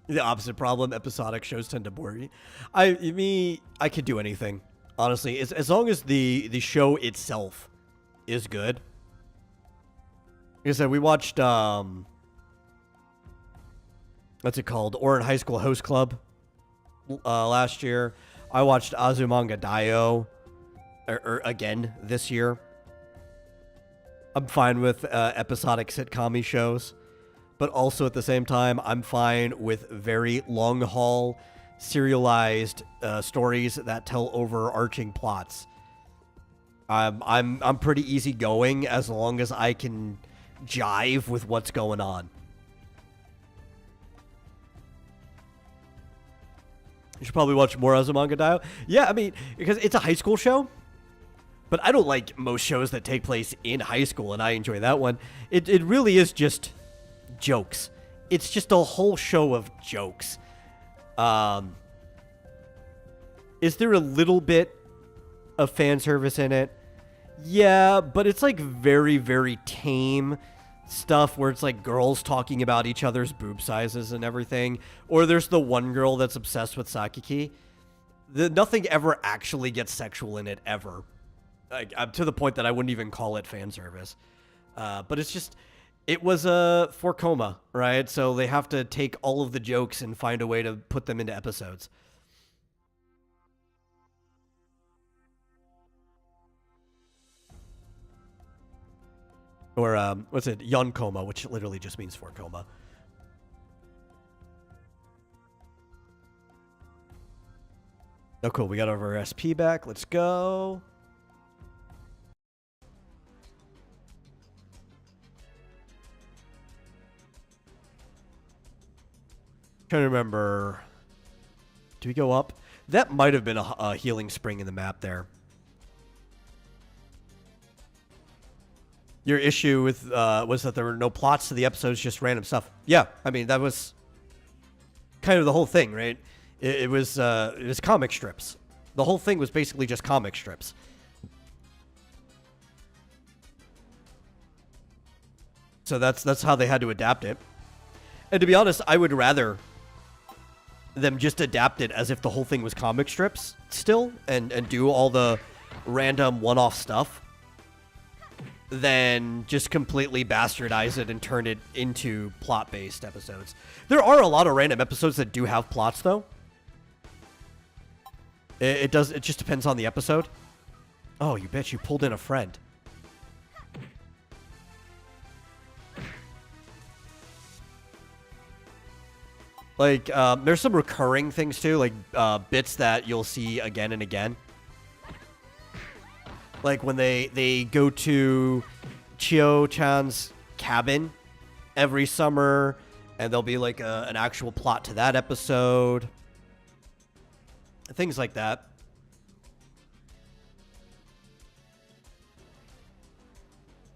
The opposite problem, episodic shows tend to bore me. I could do anything. Honestly, as long as the show itself is good. Like I said, we watched, what's it called? Ouran High School Host Club last year. I watched Azumanga Daioh again this year. I'm fine with episodic sitcom-y shows. But also at the same time, I'm fine with very long-haul serialized stories that tell overarching plots. I'm pretty easygoing as long as I can jive with what's going on. You should probably watch more Azumanga Daioh. Yeah, I mean, because it's a high school show. But I don't like most shows that take place in high school, and I enjoy that one. It really is just jokes. It's just a whole show of jokes. Is there a little bit of fan service in it? Yeah, but it's like very, very tame stuff where it's like girls talking about each other's boob sizes and everything. Or there's the one girl that's obsessed with Sakiki. Nothing ever actually gets sexual in it, ever. Like, to the point that I wouldn't even call it fan service. But it's just... It was a 4-coma, right? So they have to take all of the jokes and find a way to put them into episodes. Or, what's it? Yonkoma, which literally just means 4-coma. Oh, cool. We got our SP back. Let's go. Trying to remember. Do we go up? That might have been a healing spring in the map there. Your issue with was that there were no plots to the episodes, just random stuff. Yeah, I mean that was kind of the whole thing, right? It was comic strips. The whole thing was basically just comic strips. So that's how they had to adapt it. And to be honest, I would rather them just adapt it as if the whole thing was comic strips still and do all the random one-off stuff than just completely bastardize it and turn it into plot-based episodes. There are a lot of random episodes that do have plots, though. It just depends on the episode. Oh, you bitch, you pulled in a friend. Like, there's some recurring things, too, like, bits that you'll see again and again. Like, when they go to Chio-chan's cabin every summer, And there'll be like an actual plot to that episode. Things like that.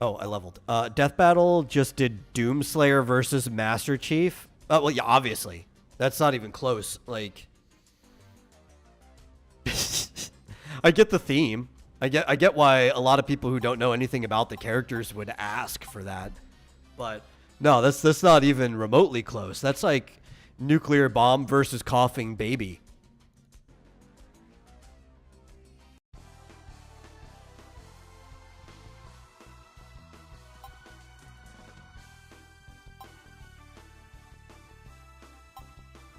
Oh, I leveled. Death Battle just did Doomslayer versus Master Chief. Oh, well, yeah, obviously. That's not even close. Like, I get the theme. I get why a lot of people who don't know anything about the characters would ask for that. But no, that's not even remotely close. That's like nuclear bomb versus coughing baby.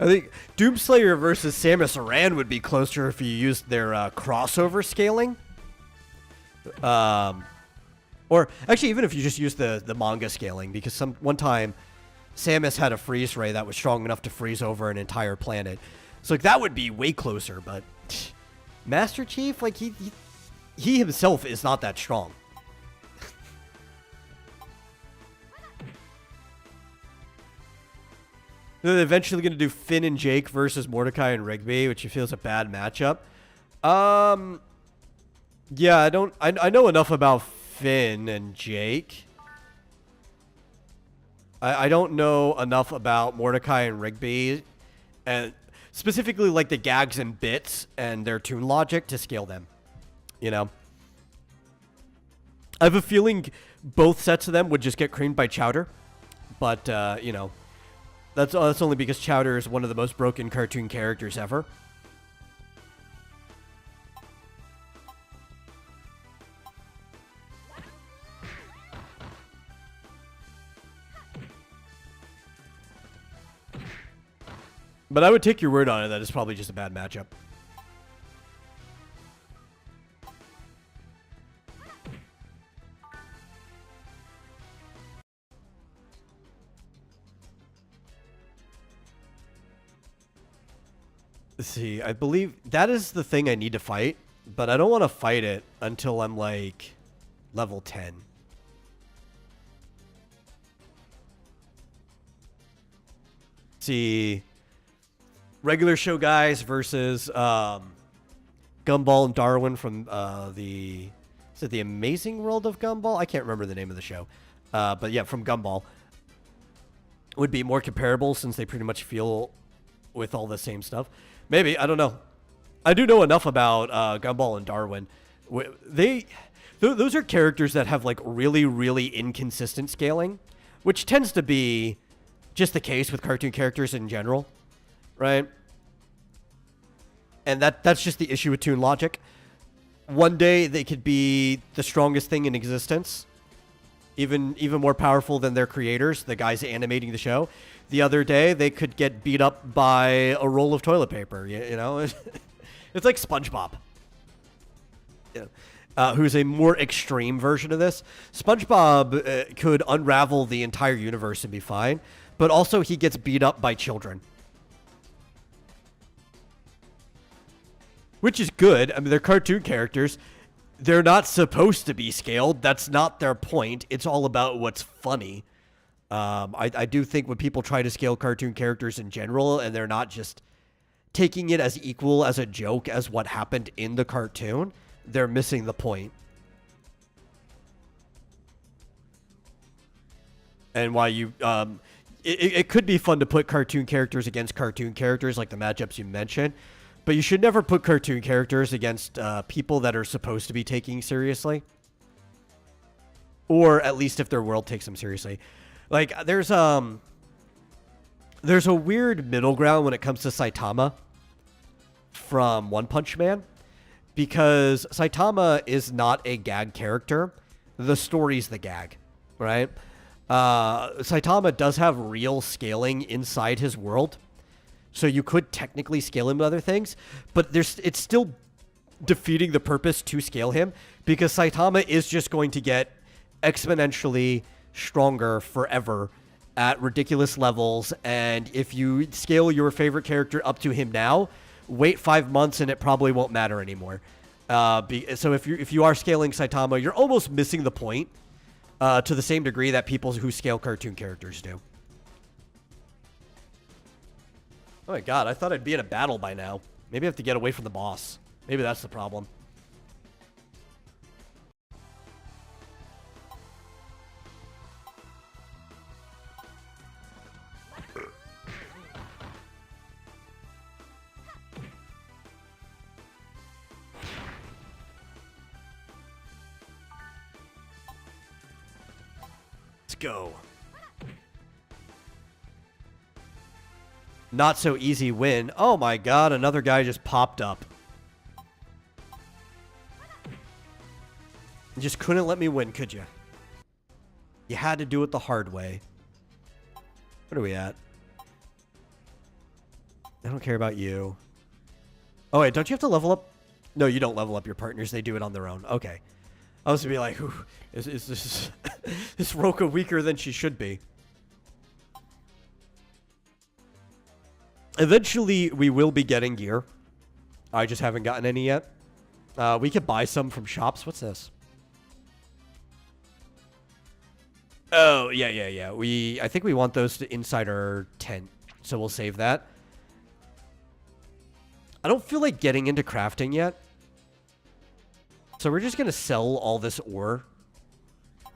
I think Doomslayer versus Samus Aran would be closer if you used their crossover scaling. Or actually, even if you just used the manga scaling, because one time Samus had a freeze ray that was strong enough to freeze over an entire planet. So like, that would be way closer, but Master Chief, like he himself is not that strong. They're eventually going to do Finn and Jake versus Mordecai and Rigby, which feels a bad matchup. Yeah, I know enough about Finn and Jake. I don't know enough about Mordecai and Rigby, and specifically like the gags and bits and their tune logic to scale them. You know, I have a feeling both sets of them would just get creamed by Chowder, but you know. That's only because Chowder is one of the most broken cartoon characters ever. But I would take your word on it that it's probably just a bad matchup. See, I believe that is the thing I need to fight, but I don't want to fight it until I'm like level 10. See, regular show guys versus Gumball and Darwin from is it the Amazing World of Gumball? I can't remember the name of the show, but yeah, from Gumball would be more comparable since they pretty much feel with all the same stuff. Maybe, I don't know. I do know enough about Gumball and Darwin. Those are characters that have like really, really inconsistent scaling, which tends to be just the case with cartoon characters in general, right? And that's just the issue with Toon Logic. One day they could be the strongest thing in existence, even more powerful than their creators, the guys animating the show. The other day, they could get beat up by a roll of toilet paper. You know, it's like SpongeBob, who's a more extreme version of this. SpongeBob could unravel the entire universe and be fine, but also he gets beat up by children, which is good. I mean, they're cartoon characters. They're not supposed to be scaled. That's not their point. It's all about what's funny. I do think when people try to scale cartoon characters in general and they're not just taking it as equal as a joke as what happened in the cartoon, they're missing the point. And why you, it could be fun to put cartoon characters against cartoon characters like the matchups you mentioned, but you should never put cartoon characters against people that are supposed to be taken seriously. Or at least if their world takes them seriously. Like, there's a weird middle ground when it comes to Saitama from One Punch Man, because Saitama is not a gag character. The story's the gag, right? Saitama does have real scaling inside his world, so you could technically scale him with other things, but it's still defeating the purpose to scale him, because Saitama is just going to get exponentially stronger forever at ridiculous levels, and if you scale your favorite character up to him now, wait 5 months and it probably won't matter anymore. So if you are scaling Saitama, you're almost missing the point to the same degree that people who scale cartoon characters do. Oh my god, I thought I'd be in a battle by now. Maybe I have to get away from the boss. Maybe that's the problem. Let's go. Not so easy win. Oh my god, another guy just popped up. You just couldn't let me win, could you? You had to do it the hard way. What are we at? I don't care about you. Oh wait, don't you have to level up? No, you don't level up your partners. They do it on their own. Okay. I was gonna be like, is this is Roka weaker than she should be? Eventually, we will be getting gear. I just haven't gotten any yet. We could buy some from shops. What's this? Oh, yeah. I think we want those to inside our tent, so we'll save that. I don't feel like getting into crafting yet. So we're just going to sell all this ore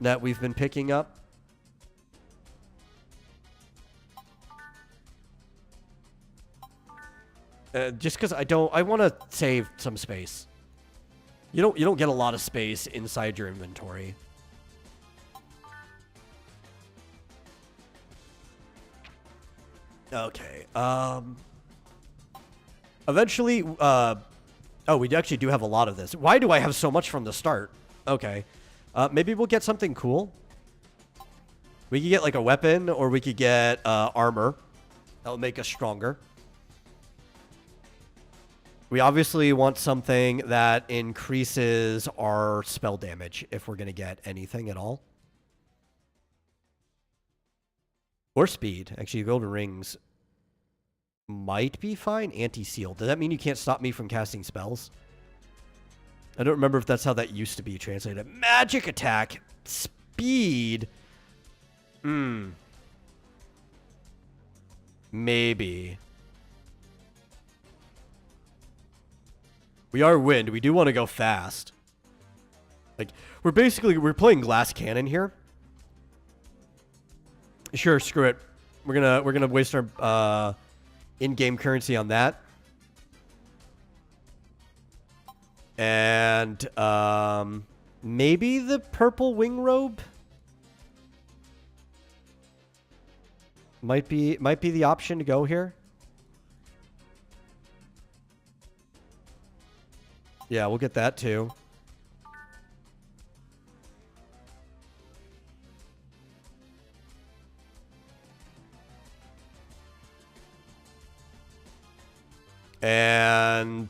that we've been picking up. Just because I want to save some space. You don't get a lot of space inside your inventory. Okay. Eventually, oh, we actually do have a lot of this. Why do I have so much from the start? Okay. Maybe we'll get something cool. We could get like a weapon, or we could get armor. That'll make us stronger. We obviously want something that increases our spell damage if we're going to get anything at all. Or speed. Actually, golden rings might be fine. Anti-seal. Does that mean you can't stop me from casting spells? I don't remember if that's how that used to be translated. Magic attack. Speed. Maybe. We are wind. We do want to go fast. Like, we're playing glass cannon here. Sure, screw it. We're gonna waste our in-game currency on that. And maybe the purple wing robe might be the option to go here. Yeah, we'll get that too. And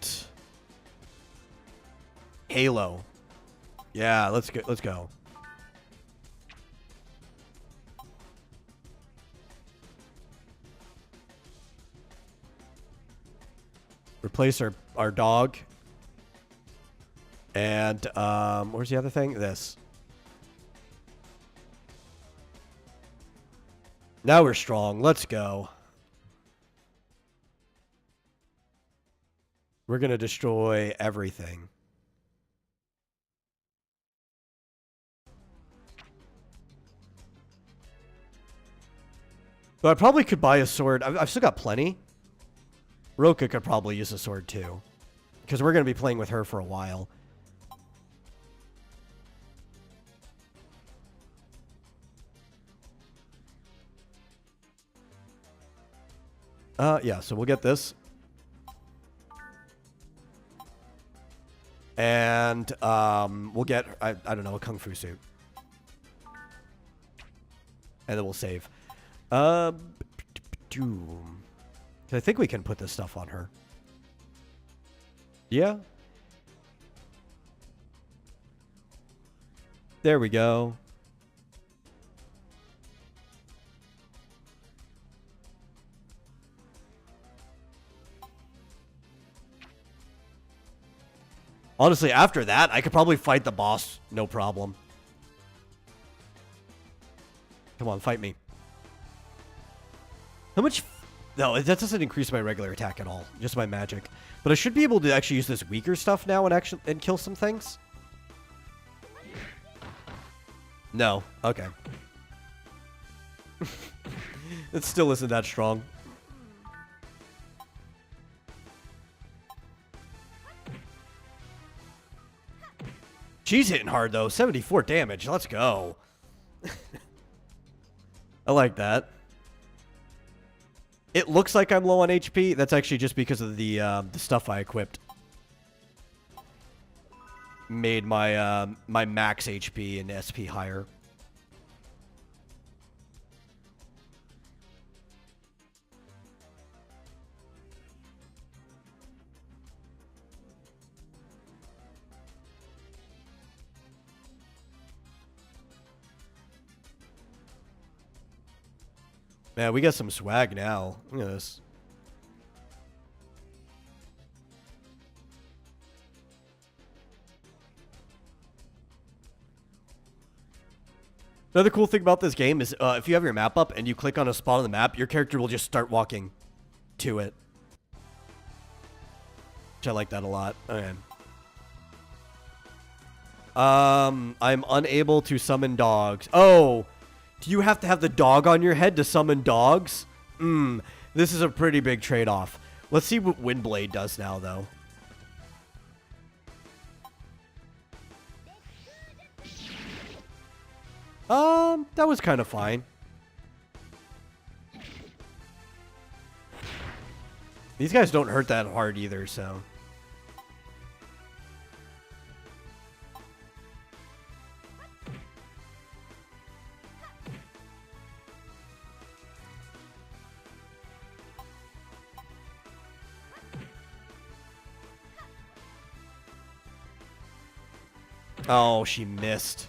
Halo. Yeah, let's go. Replace our dog. And where's the other thing? This. Now we're strong. Let's go. We're going to destroy everything. But I probably could buy a sword. I've still got plenty. Roka could probably use a sword too. Because we're going to be playing with her for a while. Yeah, so we'll get this. And we'll get, I don't know, a Kung Fu suit. And then we'll save. I think we can put this stuff on her. Yeah. There we go. Honestly, after that, I could probably fight the boss. No problem. Come on, fight me. How much No, that doesn't increase my regular attack at all. Just my magic. But I should be able to actually use this weaker stuff now and kill some things. No. Okay. It still isn't that strong. She's hitting hard, though. 74 damage. Let's go. I like that. It looks like I'm low on HP. That's actually just because of the stuff I equipped. Made my my max HP and SP higher. Man, we got some swag now. Look at this. Another cool thing about this game is if you have your map up and you click on a spot on the map, your character will just start walking to it. Which I like that a lot. Okay. I'm unable to summon dogs. Oh, do you have to have the dog on your head to summon dogs? This is a pretty big trade-off. Let's see what Windblade does now, though. That was kind of fine. These guys don't hurt that hard either, so... Oh, she missed.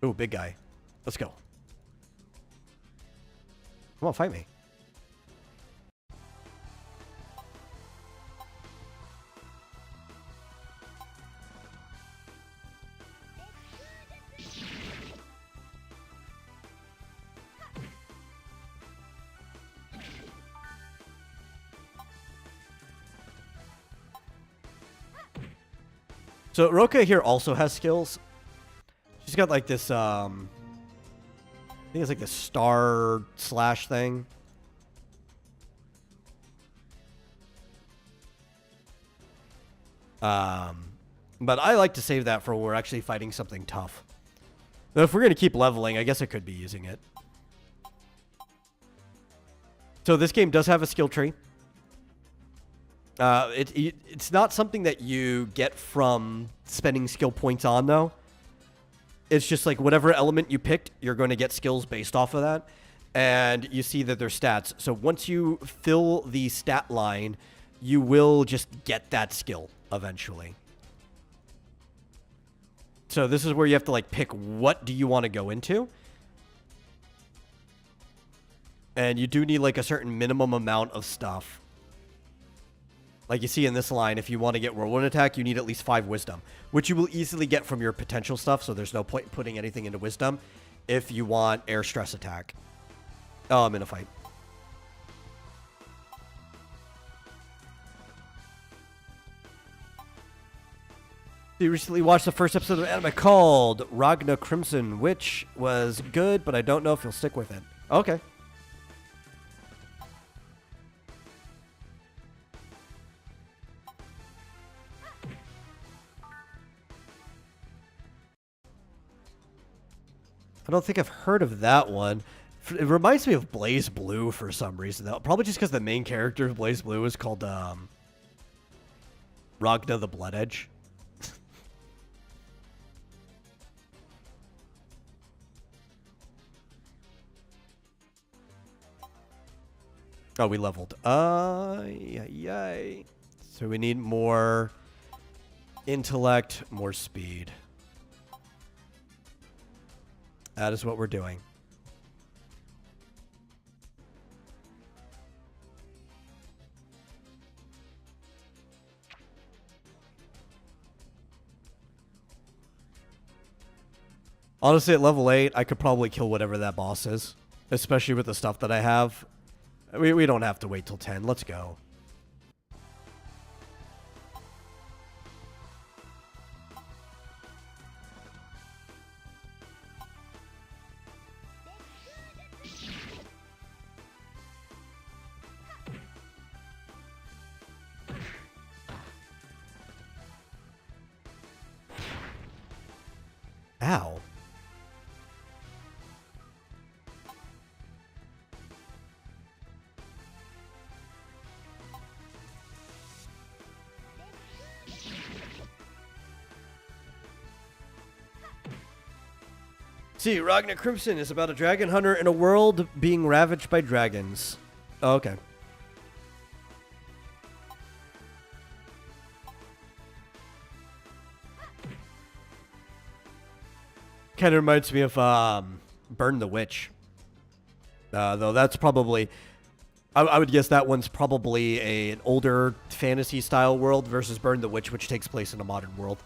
Ooh, big guy. Let's go. Come on, fight me. So Roka here also has skills. She's got like this, I think it's like the star slash thing. But I like to save that for when we're actually fighting something tough. Though if we're going to keep leveling, I guess I could be using it. So this game does have a skill tree. It's not something that you get from spending skill points on, though. It's just like whatever element you picked, you're going to get skills based off of that. And you see that there's stats. So once you fill the stat line, you will just get that skill eventually. So this is where you have to like pick what do you want to go into. And you do need like a certain minimum amount of stuff. Like you see in this line, if you want to get whirlwind attack, you need at least 5 wisdom, which you will easily get from your potential stuff, so there's no point putting anything into wisdom if you want air stress attack. Oh, I'm in a fight. You recently watched the first episode of an anime called Ragna Crimson, which was good, but I don't know if you'll stick with it. Okay. I don't think I've heard of that one. It reminds me of Blaze Blue for some reason, though. Probably just because the main character of Blaze Blue is called Ragna the Blood Edge. Oh, we leveled. Yay. So we need more intellect, more speed. That is what we're doing. Honestly, at level 8, I could probably kill whatever that boss is. Especially with the stuff that I have. We don't have to wait till 10. Let's go. Ow. See, Ragnar Crimson is about a dragon hunter in a world being ravaged by dragons. Oh, okay. Kind of reminds me of Burn the Witch. Though that's probably... I would guess that one's probably an older fantasy-style world versus Burn the Witch, which takes place in a modern world.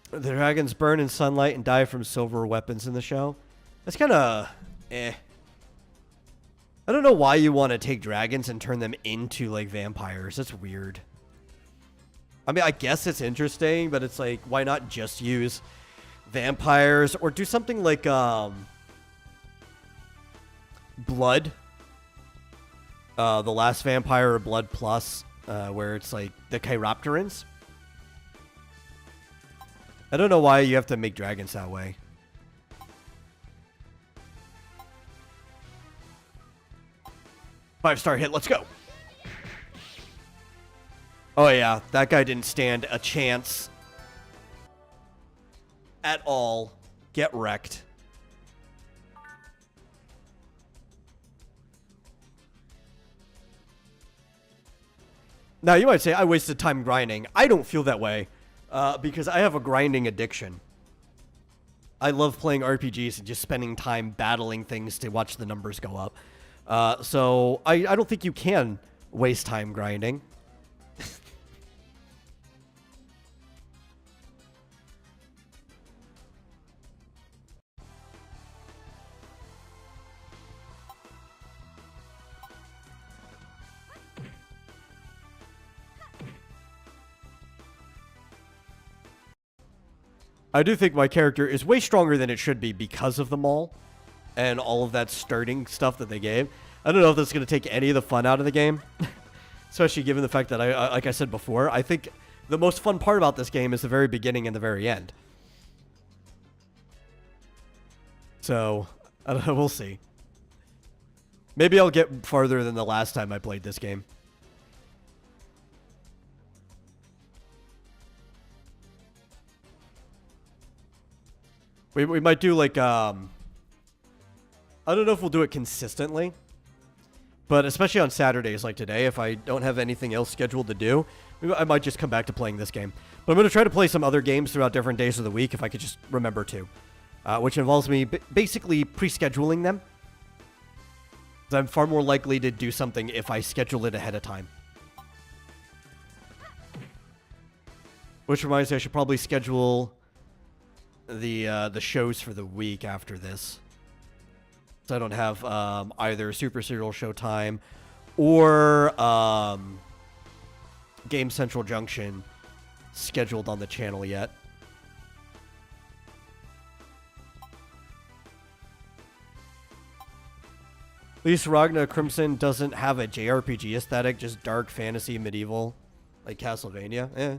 The dragons burn in sunlight and die from silver weapons in the show. That's kind of eh. I don't know why you want to take dragons and turn them into like vampires. That's weird. I mean, I guess it's interesting, but it's like, why not just use vampires or do something like Blood, the last vampire or Blood Plus, where it's like the Chiropterans. I don't know why you have to make dragons that way. Five-star hit, let's go. Oh yeah, that guy didn't stand a chance at all. Get wrecked. Now you might say, I wasted time grinding. I don't feel that way. Because I have a grinding addiction. I love playing RPGs and just spending time battling things to watch the numbers go up. So I don't think you can waste time grinding. I do think my character is way stronger than it should be because of the mall and all of that starting stuff that they gave. I don't know if that's going to take any of the fun out of the game, especially given the fact that, like I said before, I think the most fun part about this game is the very beginning and the very end. So, I don't know, we'll see. Maybe I'll get farther than the last time I played this game. We might do like, I don't know if we'll do it consistently, but especially on Saturdays like today, if I don't have anything else scheduled to do, I might just come back to playing this game. But I'm going to try to play some other games throughout different days of the week if I could just remember to, which involves me basically pre-scheduling them. I'm far more likely to do something if I schedule it ahead of time. Which reminds me, I should probably schedule the shows for the week after this. So I don't have either Super Serial Showtime or Game Central Junction scheduled on the channel yet. least Ragna Crimson doesn't have a JRPG aesthetic, just dark fantasy medieval, like Castlevania. Eh.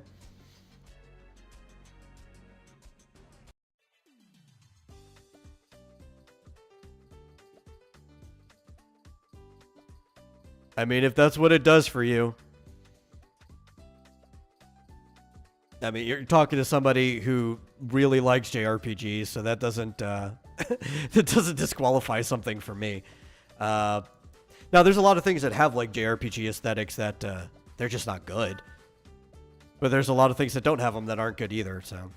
I mean, if that's what it does for you. I mean, you're talking to somebody who really likes JRPGs, so that doesn't that doesn't disqualify something for me. Now, there's a lot of things that have like JRPG aesthetics that they're just not good, but there's a lot of things that don't have them that aren't good either. So,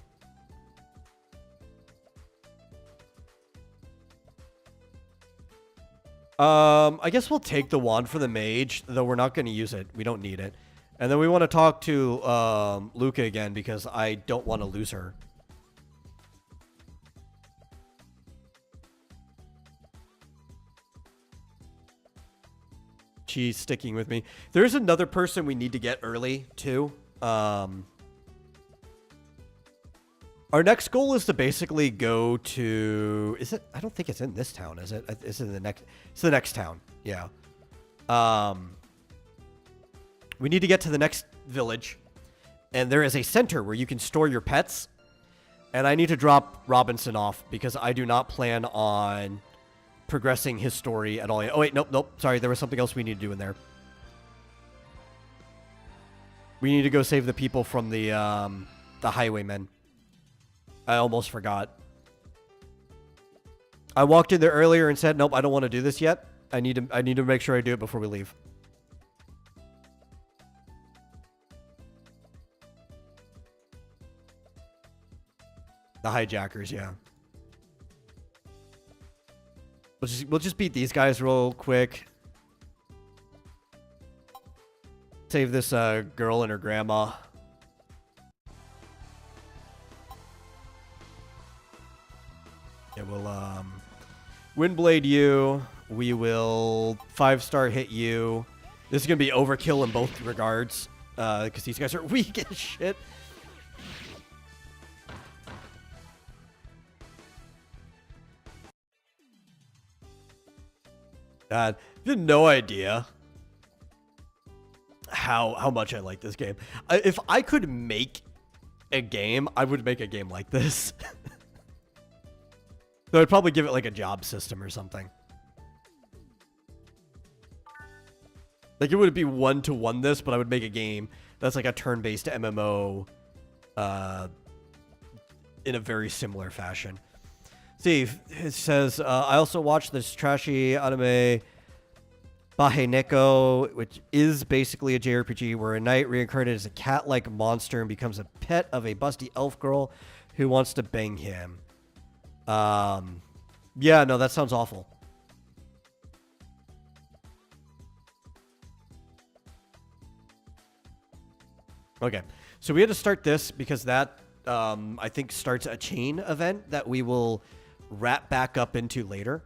I guess we'll take the wand for the mage, though we're not going to use it. We don't need it. And then we want to talk to Luca again because I don't want to lose her. She's sticking with me. There's another person we need to get early, too. Our next goal is to basically go to... Is it? I don't think it's in this town, is it? It's in the next... It's the next town. Yeah. We need to get to the next village. And there is a center where you can store your pets. And I need to drop Robinson off because I do not plan on progressing his story at all. Oh, wait. Nope. Sorry. There was something else we need to do in there. We need to go save the people from the highwaymen. I almost forgot. I walked in there earlier and said, nope, I don't want to do this yet. I need to make sure I do it before we leave. The hijackers, yeah. We'll just beat these guys real quick. Save this girl and her grandma. Yeah, we'll Windblade you. We will 5-star hit you. This is gonna be overkill in both regards. Because these guys are weak as shit. God, you have no idea how much I like this game. If I could make a game, I would make a game like this. So I'd probably give it like a job system or something. Like it would be 1-to-1 this, but I would make a game that's like a turn-based MMO in a very similar fashion. Steve, it says, I also watched this trashy anime Baheneko, which is basically a JRPG where a knight reincarnated as a cat-like monster and becomes a pet of a busty elf girl who wants to bang him. Yeah, no, that sounds awful. Okay, so we had to start this because that, I think, starts a chain event that we will wrap back up into later.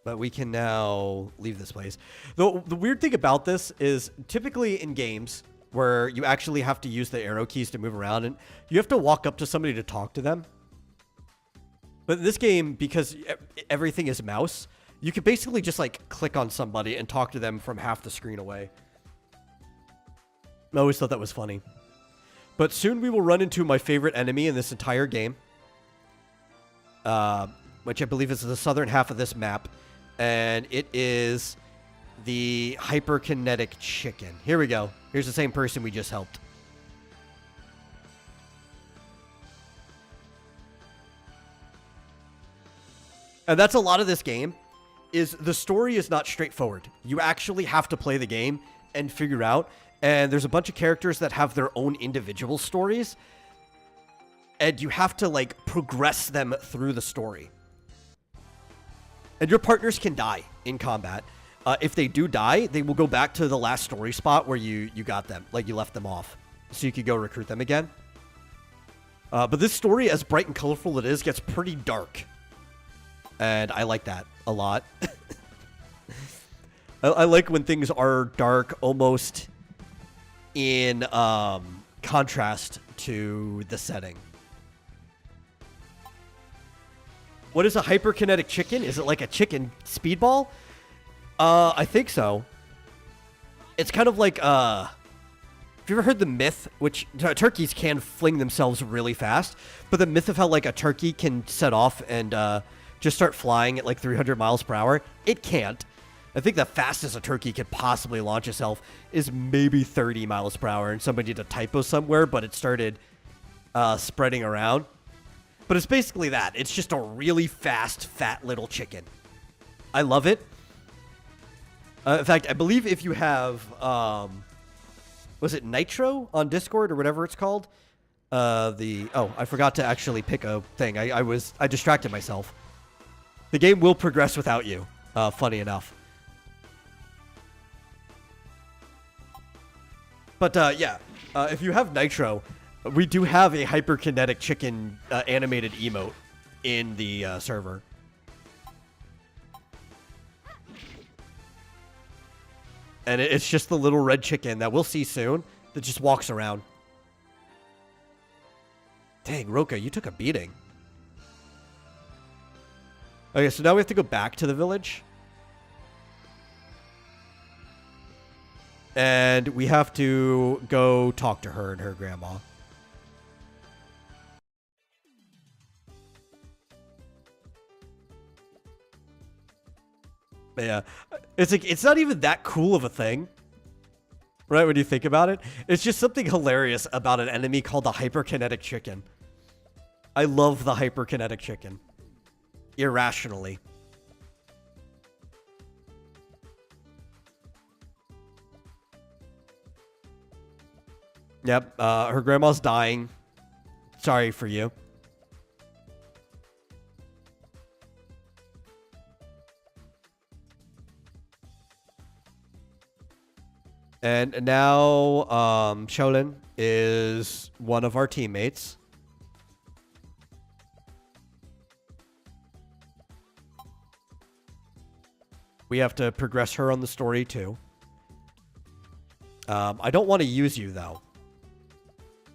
But we can now leave this place. The weird thing about this is typically in games where you actually have to use the arrow keys to move around and you have to walk up to somebody to talk to them. But in this game, because everything is mouse, you can basically just like click on somebody and talk to them from half the screen away. I always thought that was funny. But soon we will run into my favorite enemy in this entire game. Which I believe is the southern half of this map. And it is the hyperkinetic chicken. Here we go. Here's the same person we just helped. And that's a lot of this game, is the story is not straightforward. You actually have to play the game and figure out. And there's a bunch of characters that have their own individual stories. And you have to, like, progress them through the story. And your partners can die in combat. If they do die, they will go back to the last story spot where you got them. Like, you left them off. So you could go recruit them again. But this story, as bright and colorful it is, gets pretty dark. And I like that a lot. I like when things are dark, almost in contrast to the setting. What is a hyperkinetic chicken? Is it like a chicken speedball? I think so. It's kind of like, have you ever heard the myth, which turkeys can fling themselves really fast, but the myth of how like a turkey can set off and just start flying at like 300 miles per hour? It can't. I think the fastest a turkey could possibly launch itself is maybe 30 miles per hour, and somebody did a typo somewhere, but it started spreading around. But it's basically that. It's just a really fast, fat little chicken. I love it. In fact, I believe if you have, was it Nitro on Discord or whatever it's called? I forgot to actually pick a thing. I distracted myself. The game will progress without you, funny enough. But, yeah, if you have Nitro, we do have a hyperkinetic chicken animated emote in the server. And it's just the little red chicken that we'll see soon that just walks around. Dang, Roka, you took a beating. Okay, so now we have to go back to the village. And we have to go talk to her and her grandma. But yeah, it's like, it's not even that cool of a thing, right? When you think about it, it's just something hilarious about an enemy called the hyperkinetic chicken. I love the hyperkinetic chicken. Irrationally. Yep, her grandma's dying. Sorry for you. And now, Shaolin is one of our teammates. We have to progress her on the story, too. I don't want to use you, though.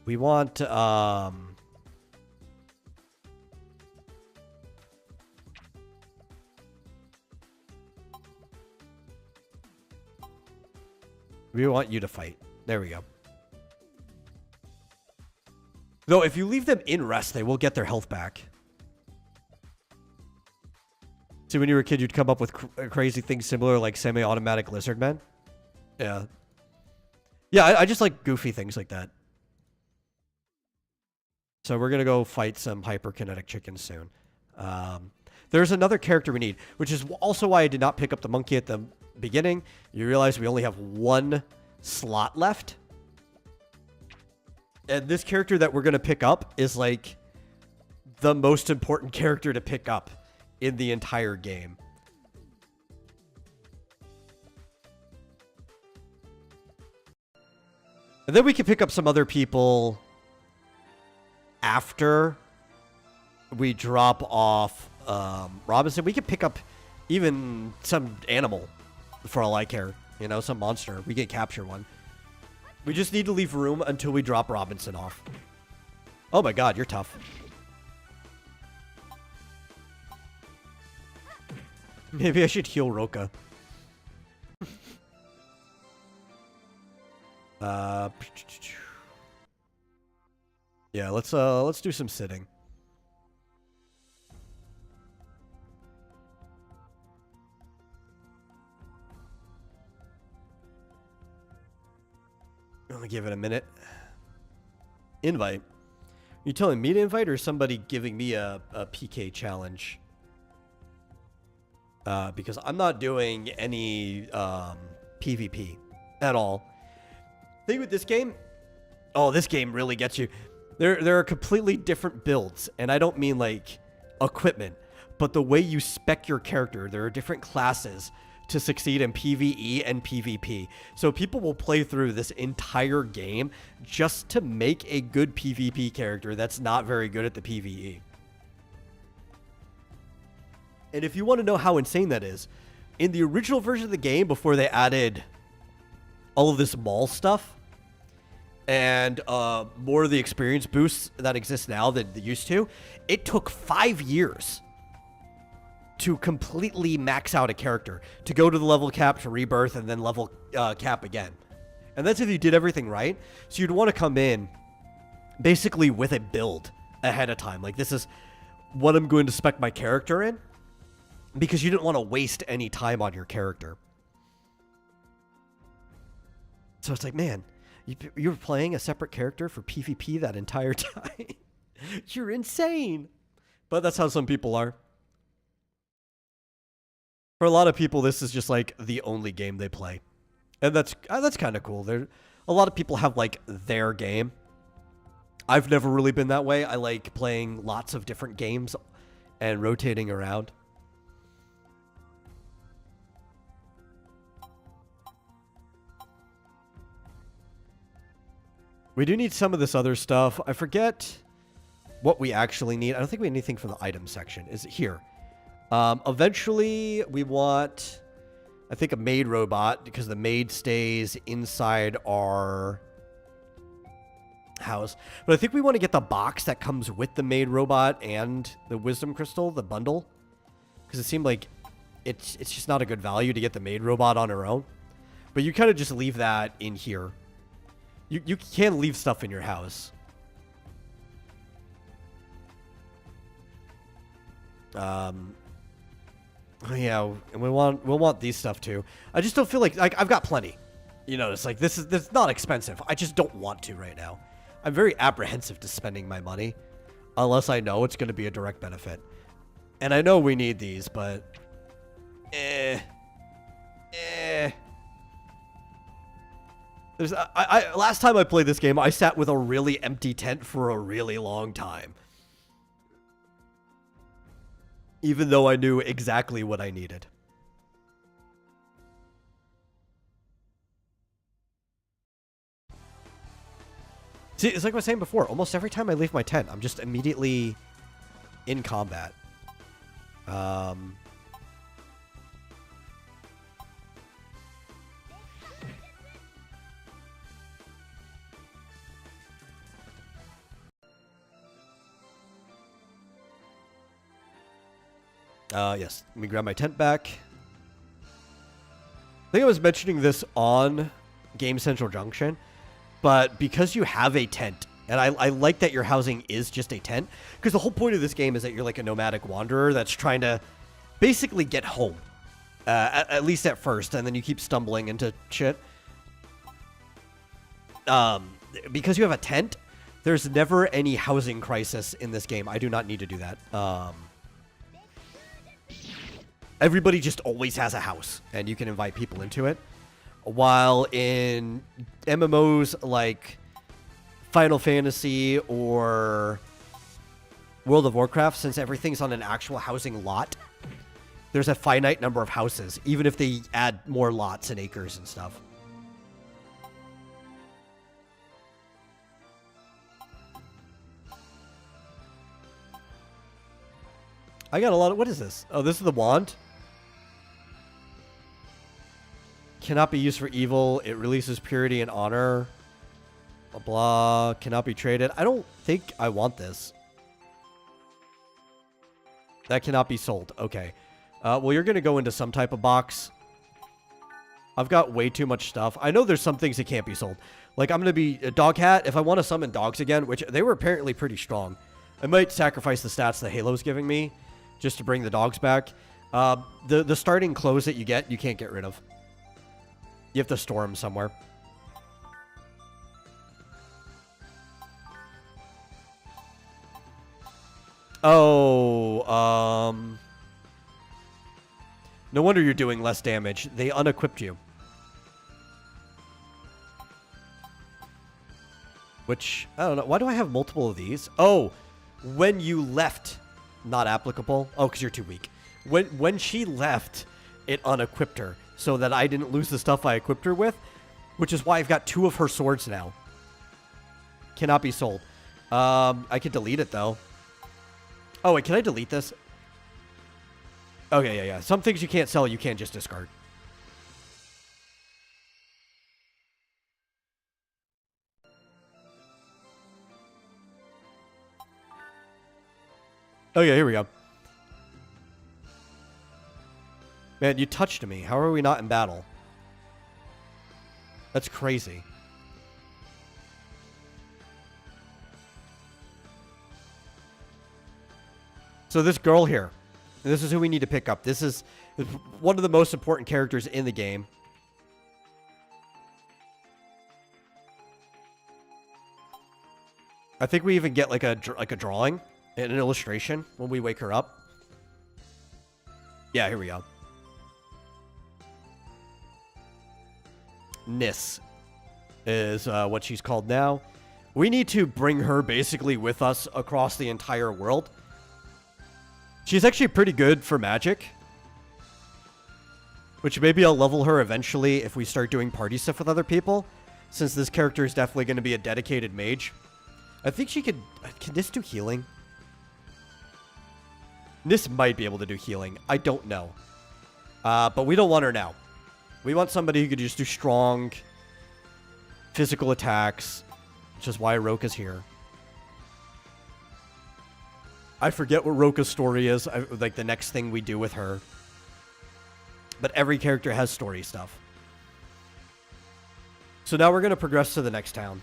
We want, we want you to fight. There we go. Though, if you leave them in rest, they will get their health back. See, when you were a kid, you'd come up with crazy things similar, like semi-automatic lizard men. Yeah. Yeah, I just like goofy things like that. So we're going to go fight some hyperkinetic chickens soon. There's another character we need, which is also why I did not pick up the monkey at the beginning. You realize we only have one slot left. And this character that we're going to pick up is like the most important character to pick up in the entire game. And then we can pick up some other people after we drop off Robinson. We could pick up even some animal for all I care. You know, some monster. We can capture one. We just need to leave room until we drop Robinson off. Oh my god, you're tough. Maybe I should heal Roka. Yeah, let's do some sitting. I'm gonna give it a minute. Invite. You telling me to invite or somebody giving me a PK challenge? Because I'm not doing any PvP at all. Thing with this game, oh, this game really gets you. There are completely different builds, and I don't mean like equipment, but the way you spec your character. There are different classes to succeed in PvE and PvP. So people will play through this entire game just to make a good PvP character that's not very good at the PvE. And if you want to know how insane that is, in the original version of the game, before they added all of this mall stuff and more of the experience boosts that exist now than they used to, it took 5 years to completely max out a character, to go to the level cap, to rebirth, and then level cap again. And that's if you did everything right. So you'd want to come in basically with a build ahead of time. Like, this is what I'm going to spec my character in, because you didn't want to waste any time on your character. So it's like, man, you were playing a separate character for PvP that entire time. You're insane. But that's how some people are. For a lot of people, this is just like the only game they play. And that's kind of cool. A lot of people have like their game. I've never really been that way. I like playing lots of different games and rotating around. We do need some of this other stuff. I forget what we actually need. I don't think we need anything from the item section. Is it here? Eventually, we want, I think, a maid robot, because the maid stays inside our house. But I think we want to get the box that comes with the maid robot and the wisdom crystal, the bundle, because it seemed like it's just not a good value to get the maid robot on her own. But you kind of just leave that in here. You can leave stuff in your house. Yeah, and we'll want these stuff too. I just don't feel like I've got plenty. You know, it's like this is not expensive. I just don't want to right now. I'm very apprehensive to spending my money unless I know it's going to be a direct benefit. And I know we need these, but last time I played this game, I sat with a really empty tent for a really long time. Even though I knew exactly what I needed. See, it's like I was saying before, almost every time I leave my tent, I'm just immediately in combat. Yes, let me grab my tent back. I think I was mentioning this on Game Central Junction, but because you have a tent, and I like that your housing is just a tent, because the whole point of this game is that you're like a nomadic wanderer that's trying to basically get home, at least at first, and then you keep stumbling into shit. Because you have a tent, there's never any housing crisis in this game. I do not need to do that. Everybody just always has a house, and you can invite people into it. While in MMOs like Final Fantasy or World of Warcraft, since everything's on an actual housing lot, there's a finite number of houses, even if they add more lots and acres and stuff. I got a lot of... What is this? Oh, this is the wand? Cannot be used for evil. It releases purity and honor. Blah, blah. Cannot be traded. I don't think I want this. That cannot be sold. Okay. Well, you're going to go into some type of box. I've got way too much stuff. I know there's some things that can't be sold. Like, I'm going to be a dog hat. If I want to summon dogs again, which they were apparently pretty strong, I might sacrifice the stats that Halo's giving me just to bring the dogs back. The starting clothes that you can't get rid of. You have to store them somewhere. Oh, no wonder you're doing less damage. They unequipped you. Which, I don't know. Why do I have multiple of these? Oh, when you left, not applicable. Oh, because you're too weak. When she left, it unequipped her so that I didn't lose the stuff I equipped her with, which is why I've got 2 of her swords now. Cannot be sold. I could delete it, though. Oh, wait, can I delete this? Okay, yeah. Some things you can't sell, you can't just discard. Oh, yeah, here we go. Man, you touched me. How are we not in battle? That's crazy. So this girl here, this is who we need to pick up. This is one of the most important characters in the game. I think we even get like a drawing and an illustration when we wake her up. Yeah, here we go. Nis is what she's called now. We need to bring her basically with us across the entire world. She's actually pretty good for magic. Which maybe I'll level her eventually if we start doing party stuff with other people. Since this character is definitely going to be a dedicated mage. I think she could... Can Nis do healing? Nis might be able to do healing. I don't know. But we don't want her now. We want somebody who could just do strong physical attacks. Which is why Roka's here. I forget what Roka's story is. Like the next thing we do with her. But every character has story stuff. So now we're going to progress to the next town.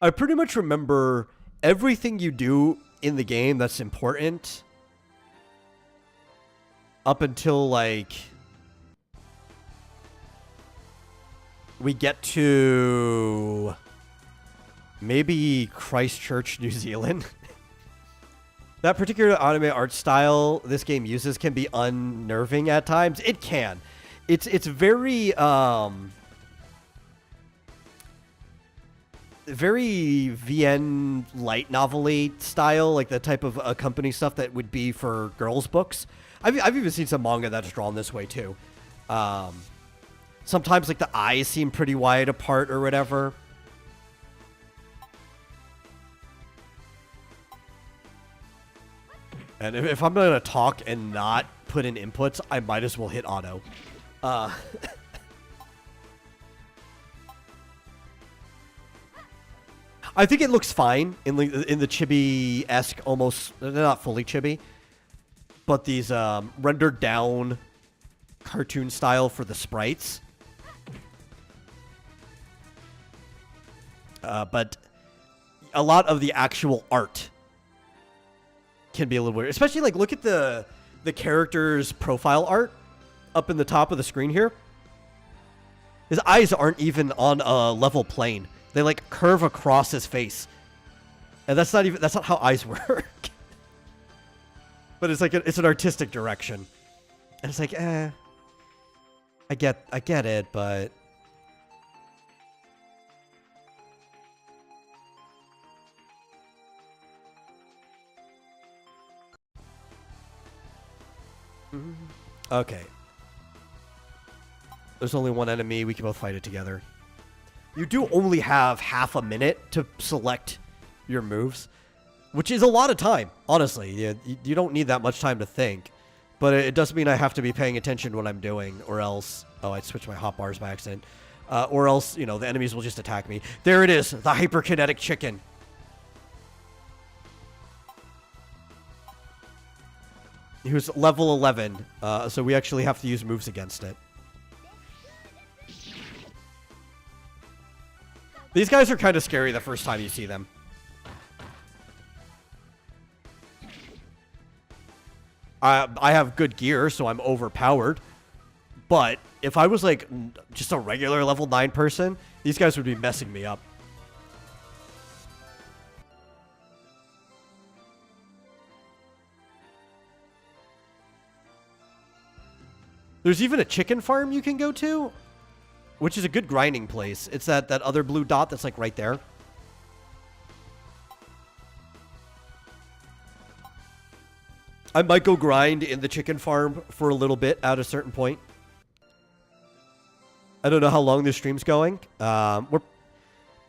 I pretty much remember everything you do in the game that's important. Up until, like... we get to... maybe Christchurch, New Zealand. That particular anime art style this game uses can be unnerving at times. It can. It's very very VN light novel-y style, like the type of company stuff that would be for girls' books. I've even seen some manga that's drawn this way too. Sometimes like the eyes seem pretty wide apart or whatever. And if I'm going to talk and not put in inputs, I might as well hit auto. I think it looks fine in the chibi-esque, almost, they're not fully chibi, but these rendered down cartoon style for the sprites. But a lot of the actual art can be a little weird. Especially, like, look at the character's profile art up in the top of the screen here. His eyes aren't even on a level plane. They, like, curve across his face. And that's not how eyes work. But it's like, it's an artistic direction. And it's like, I get it, but... Okay. There's only one enemy. We can both fight it together. You do only have half a minute to select your moves, which is a lot of time, honestly. You don't need that much time to think. But it does mean I have to be paying attention to what I'm doing, or else... Oh, I switched my hotbars by accident. Or else, you know, the enemies will just attack me. There it is, the hyperkinetic chicken. He was level 11, so we actually have to use moves against it. These guys are kind of scary the first time you see them. I have good gear, so I'm overpowered. But if I was like just a regular level 9 person, these guys would be messing me up. There's even a chicken farm you can go to, which is a good grinding place. It's that other blue dot that's like right there. I might go grind in the chicken farm for a little bit at a certain point. I don't know how long this stream's going. We're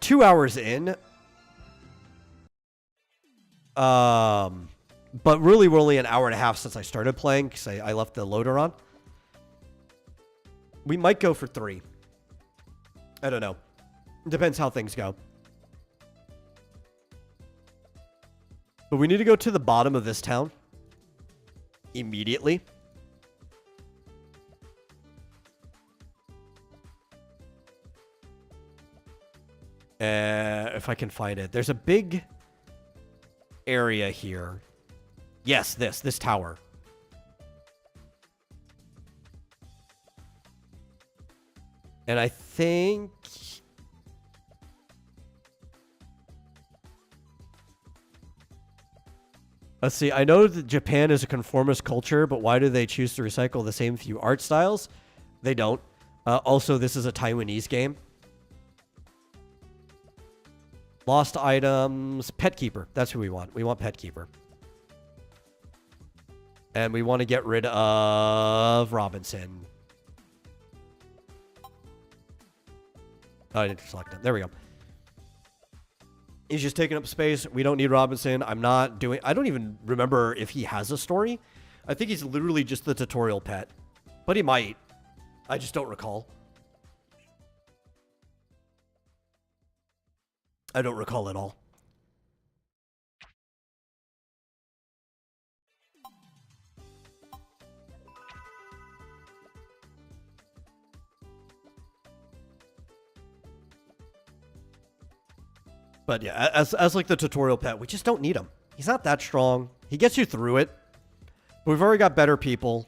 2 hours in. But really, we're only an hour and a half since I started playing because I left the loader on. We might go for 3. I don't know. It depends how things go. But we need to go to the bottom of this town. immediately. If I can find it. There's a big area here. Yes, this tower. And I think... Let's see. I know that Japan is a conformist culture, but why do they choose to recycle the same few art styles? They don't. Also, this is a Taiwanese game. Lost items. Pet Keeper. That's who we want. We want Pet Keeper. And we want to get rid of Robinson. Oh, I didn't select him. There we go. He's just taking up space. We don't need Robinson. I don't even remember if he has a story. I think he's literally just the tutorial pet. But he might. I just don't recall. I don't recall at all. But yeah, as like the tutorial pet, we just don't need him. He's not that strong. He gets you through it. But we've already got better people.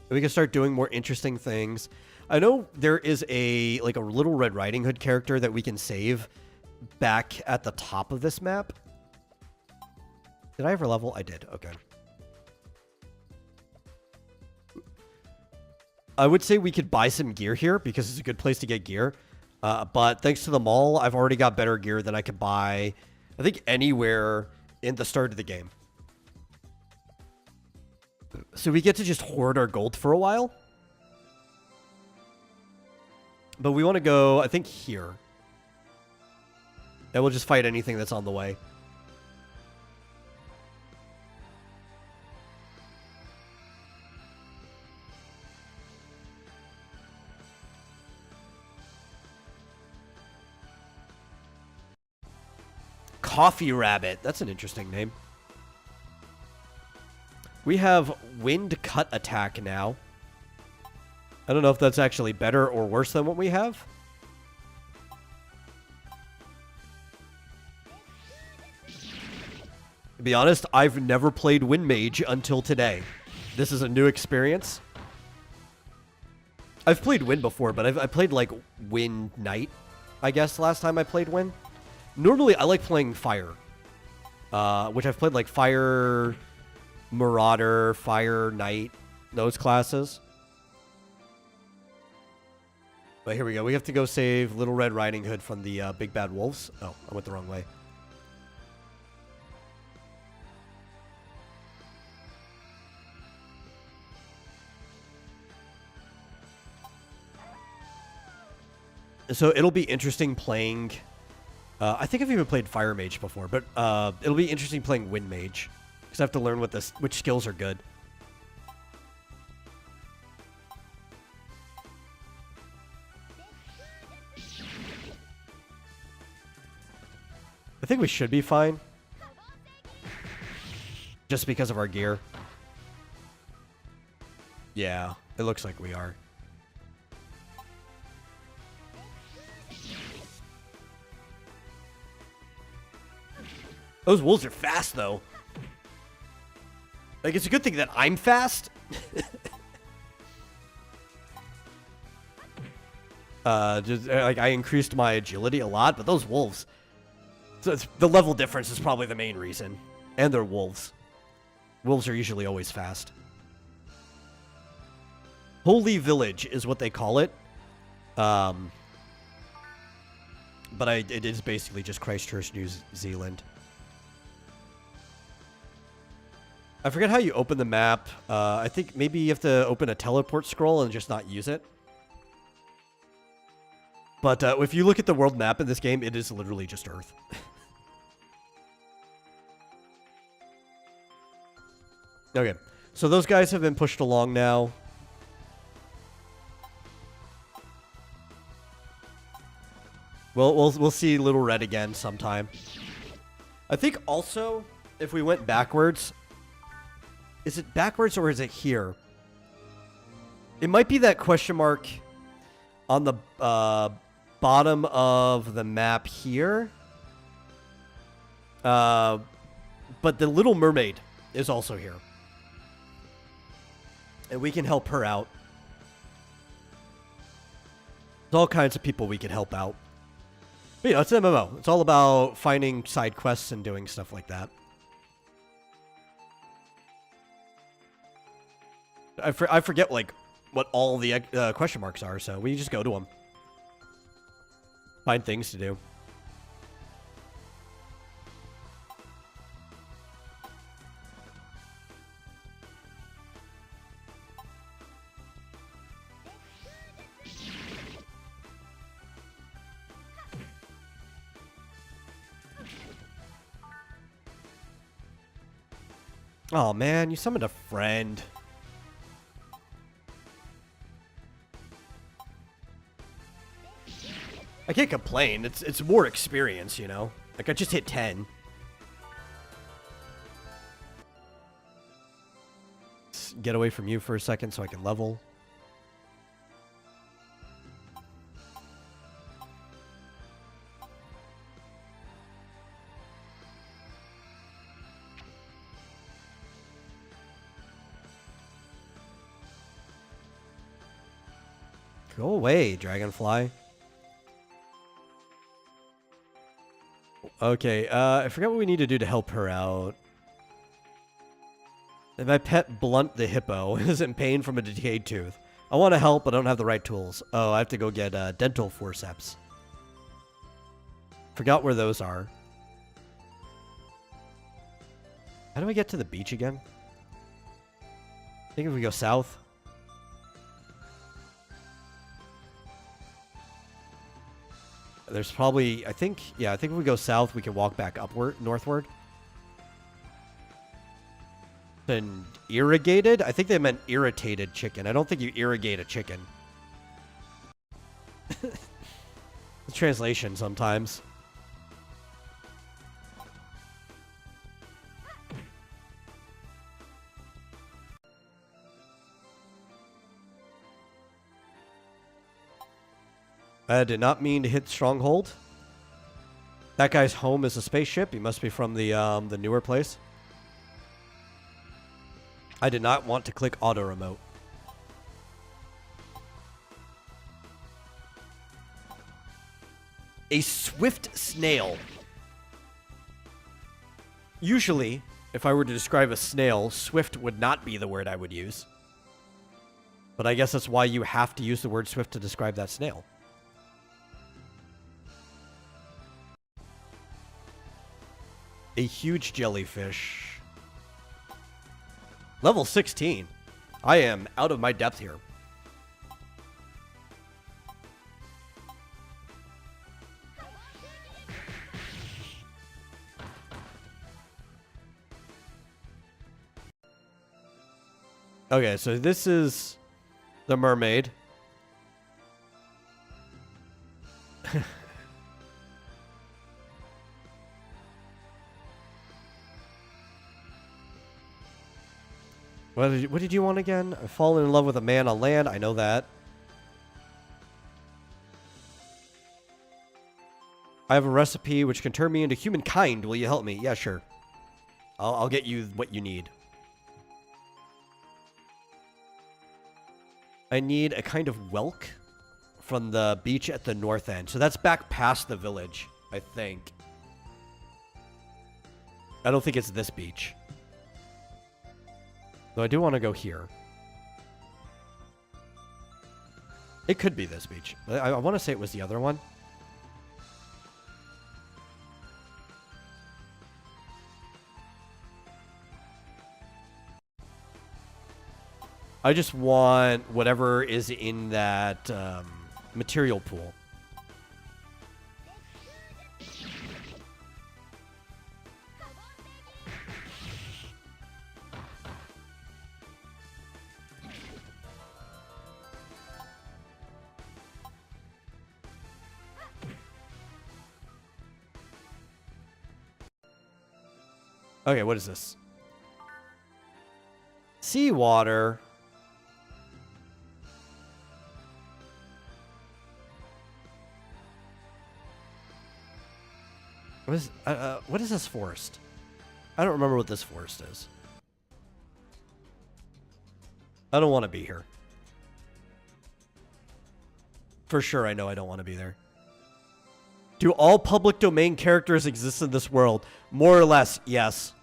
We can start doing more interesting things. I know there is a Little Red Riding Hood character that we can save back at the top of this map. Did I ever level? I did. Okay. I would say we could buy some gear here because it's a good place to get gear. But thanks to the mall, I've already got better gear than I could buy, I think, anywhere in the start of the game. So we get to just hoard our gold for a while. But we want to go, I think, here. And we'll just fight anything that's on the way. Coffee Rabbit. That's an interesting name. We have Wind Cut Attack now. I don't know if that's actually better or worse than what we have. To be honest, I've never played Wind Mage until today. This is a new experience. I've played Wind before, but I played like Wind Knight, I guess, last time I played Wind. Normally, I like playing Fire, which I've played like Fire Marauder, Fire Knight, those classes. But here we go. We have to go save Little Red Riding Hood from the Big Bad Wolves. Oh, I went the wrong way. So it'll be interesting playing... I think I've even played Fire Mage before, but it'll be interesting playing Wind Mage. Because I have to learn which skills are good. I think we should be fine. Just because of our gear. Yeah, it looks like we are. Those wolves are fast, though. Like, it's a good thing that I'm fast. Like, I increased my agility a lot, but those wolves... So the level difference is probably the main reason. And they're wolves. Wolves are usually always fast. Holy Village is what they call it. But it is basically just Christchurch, New Zealand. I forget how you open the map. I think maybe you have to open a teleport scroll and just not use it. But if you look at the world map in this game, it is literally just Earth. Okay, so those guys have been pushed along now. We'll see Little Red again sometime. I think also, if we went backwards... Is it backwards or is it here? It might be that question mark on the bottom of the map here. But the Little Mermaid is also here. And we can help her out. There's all kinds of people we can help out. But, you know, it's an MMO. It's all about finding side quests and doing stuff like that. I forget, like, what all the question marks are, so we just go to them. Find things to do. Oh man, you summoned a friend. I can't complain. It's more experience, you know? Like, I just hit 10. Let's get away from you for a second so I can level. Go away, Dragonfly. Okay, I forgot what we need to do to help her out. If my pet Blunt the Hippo is in pain from a decayed tooth. I want to help, but I don't have the right tools. Oh, I have to go get dental forceps. Forgot where those are. How do I get to the beach again? I think if we go south. There's probably, I think if we go south, we can walk back upward, northward. Then irrigated? I think they meant irritated chicken. I don't think you irrigate a chicken. The translation sometimes. I did not mean to hit Stronghold. That guy's home is a spaceship. He must be from the newer place. I did not want to click auto remote. A swift snail. Usually, if I were to describe a snail, swift would not be the word I would use. But I guess that's why you have to use the word swift to describe that snail. A huge jellyfish. Level 16. I am out of my depth here. Okay, so this is the mermaid. What did you want again? I've fallen in love with a man on land. I know that. I have a recipe which can turn me into humankind. Will you help me? Yeah, sure. I'll get you what you need. I need a kind of whelk from the beach at the north end. So that's back past the village, I think. I don't think it's this beach. Though I do want to go here. It could be this beach. I want to say it was the other one. I just want whatever is in that material pool. Okay, what is this? Seawater. What is this forest? I don't remember what this forest is. I don't want to be here. For sure, I know I don't want to be there. Do all public domain characters exist in this world? More or less, yes.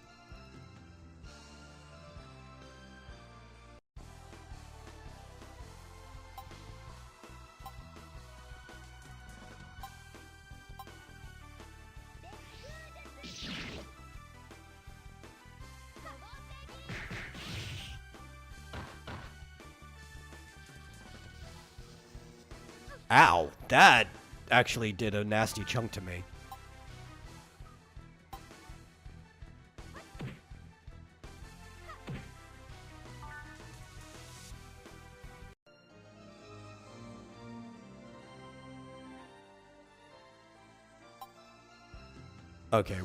Ow, that actually did a nasty chunk to me. Okay,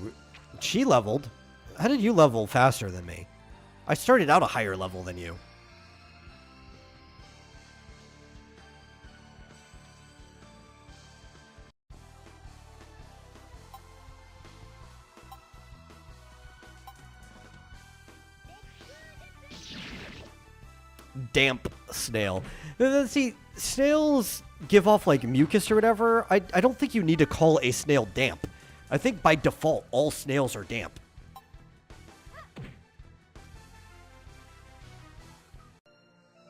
she leveled. How did you level faster than me? I started out a higher level than you. Damp snail. See, snails give off like mucus or whatever. I don't think you need to call a snail damp. I think by default, all snails are damp.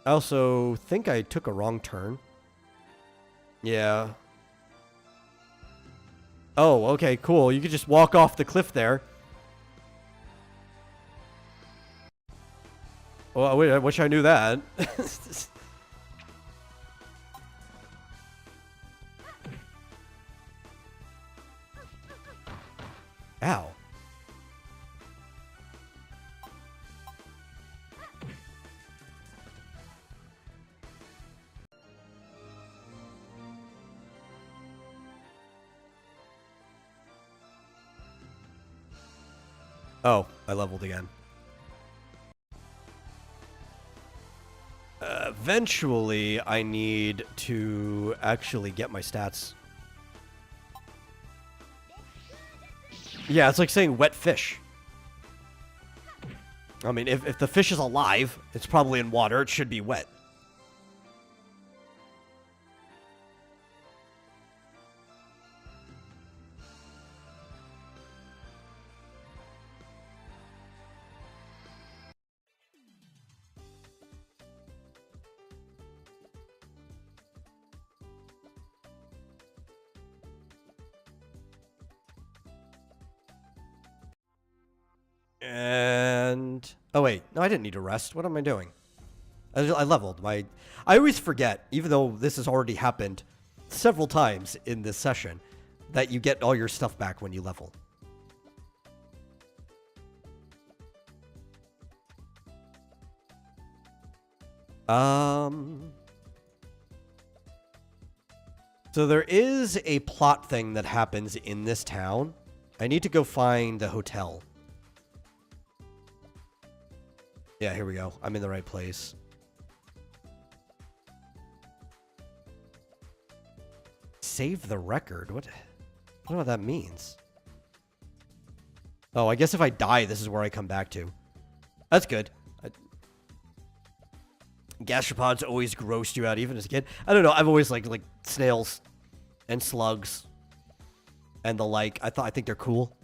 I also think I took a wrong turn. Yeah. Oh, okay, cool. You could just walk off the cliff there. Well, I wish I knew that. Ow. Oh, I leveled again. Eventually, I need to actually get my stats. Yeah, it's like saying wet fish. I mean, if the fish is alive, it's probably in water. It should be wet. And oh wait, no, I didn't need to rest. What am I doing? I leveled. I always forget, even though this has already happened several times in this session, that you get all your stuff back when you level. So there is a plot thing that happens in this town. I need to go find the hotel. Yeah, here we go. I'm in the right place. Save the record? What? I don't know what that means. Oh, I guess if I die, this is where I come back to. That's good. Gastropods always grossed you out, even as a kid. I don't know. I've always liked like snails and slugs and the like. I think they're cool.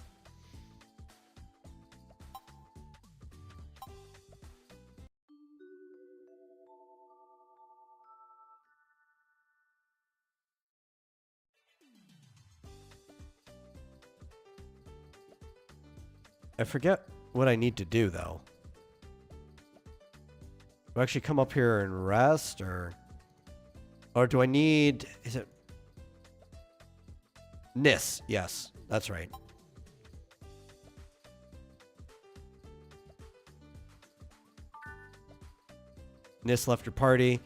I forget what I need to do, though. Do I actually come up here and rest, or do I need... Is it... Nis. Yes, that's right. Nis left your party.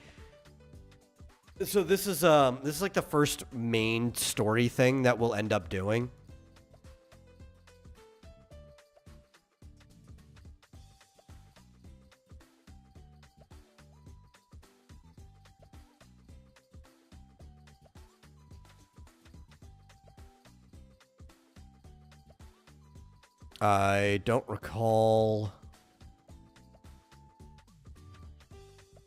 So this is like the first main story thing that we'll end up doing. I don't recall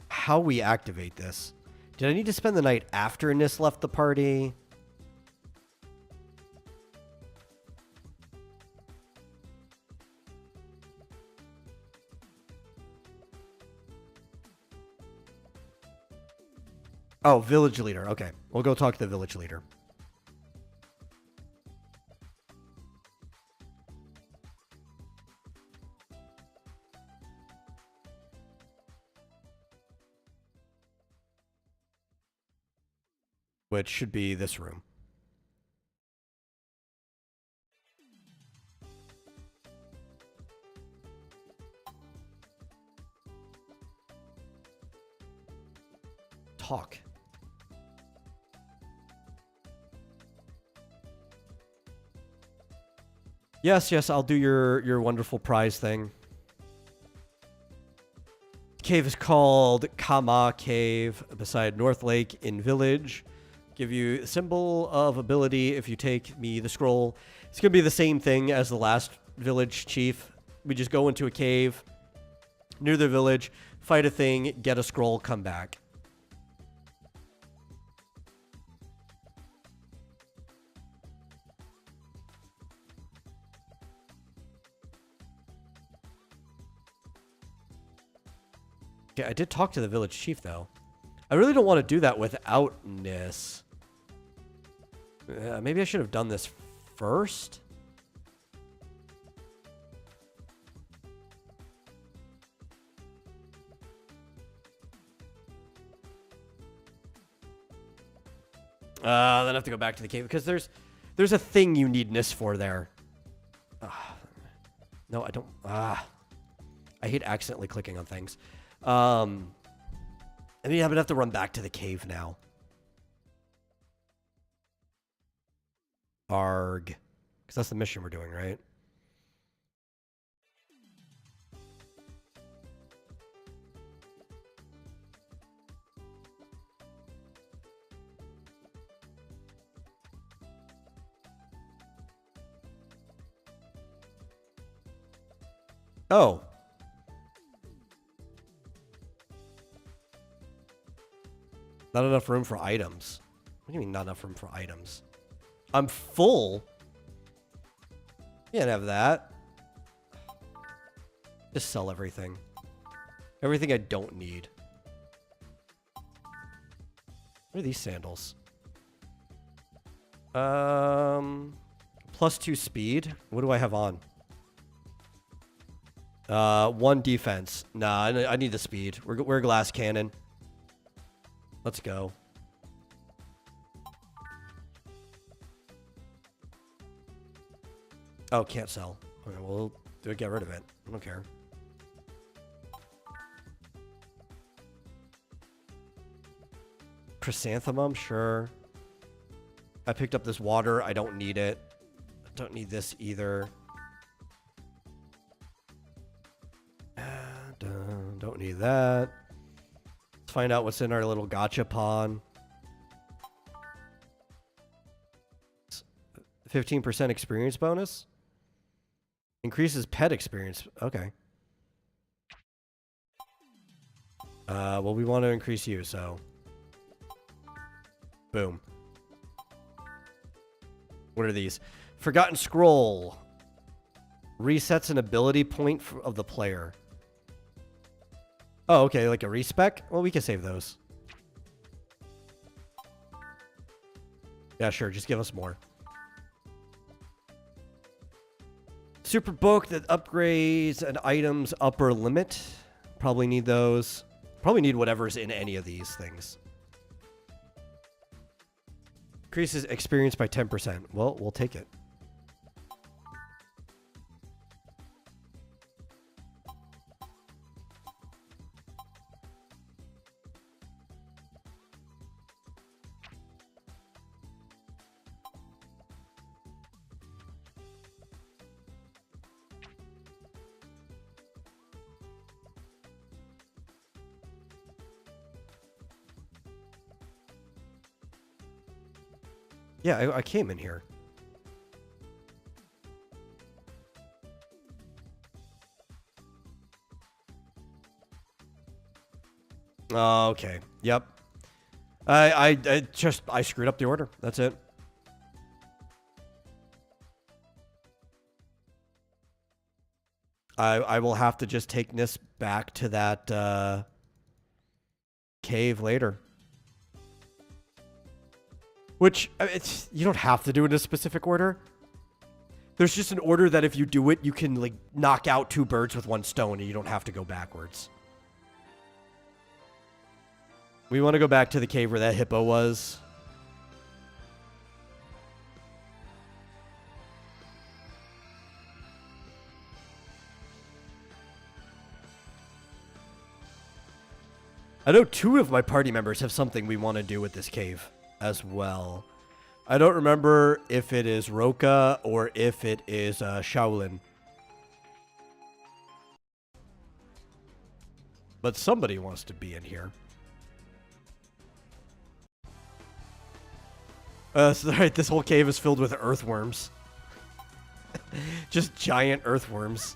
how we activate this. Did I need to spend the night after Nis left the party? Oh, village leader. Okay. We'll go talk to the village leader. Which should be this room. Talk. Yes, I'll do your wonderful prize thing. Cave is called Kama Cave beside North Lake in Village. Give you a symbol of ability if you take me the scroll. It's going to be the same thing as the last village chief. We just go into a cave near the village, fight a thing, get a scroll, come back. Okay, I did talk to the village chief, though. I really don't want to do that without Nis. Maybe I should have done this first. Then I have to go back to the cave because there's a thing you need Nis for there. No, I don't. I hate accidentally clicking on things. I mean, I'm gonna have to run back to the cave now. Arg. Because that's the mission we're doing, right? Oh. Not enough room for items. What do you mean not enough room for items? I'm full. You can't have that. Just sell everything. Everything I don't need. What are these sandals? +2 speed. What do I have on? 1 defense. Nah, I need the speed. We're a glass cannon. Let's go. Oh, can't sell. Okay, well, get rid of it. I don't care. Chrysanthemum, sure. I picked up this water. I don't need it. I don't need this either. Don't need that. Let's find out what's in our little gachapon. 15% experience bonus. Increases pet experience. Okay. Well, we want to increase you, so. Boom. What are these? Forgotten Scroll. Resets an ability point of the player. Oh, okay, like a respec? Well, we can save those. Yeah, sure, just give us more. Super book that upgrades an item's upper limit. Probably need those. Probably need whatever's in any of these things. Increases experience by 10%. Well, we'll take it. Yeah, I came in here. Okay. Yep. I screwed up the order. That's it. I will have to just take this back to that cave later. Which, you don't have to do it in a specific order. There's just an order that if you do it, you can like knock out 2 birds with 1 stone and you don't have to go backwards. We want to go back to the cave where that hippo was. I know 2 of my party members have something we want to do with this cave as well. I don't remember if it is Roka or if it is Shaolin. But somebody wants to be in here. So, right, this whole cave is filled with earthworms. Just giant earthworms.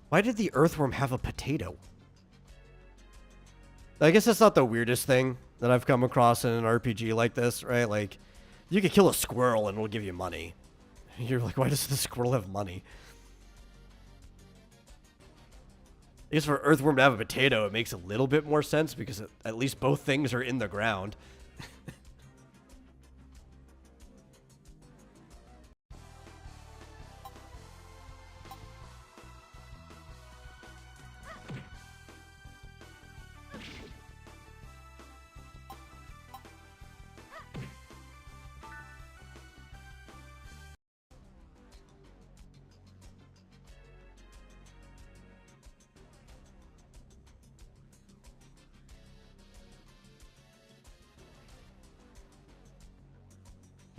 Why did the earthworm have a potato? I guess that's not the weirdest thing that I've come across in an RPG like this, right? Like, you could kill a squirrel and it'll give you money. You're like, why does the squirrel have money? I guess for earthworm to have a potato, it makes a little bit more sense because at least both things are in the ground.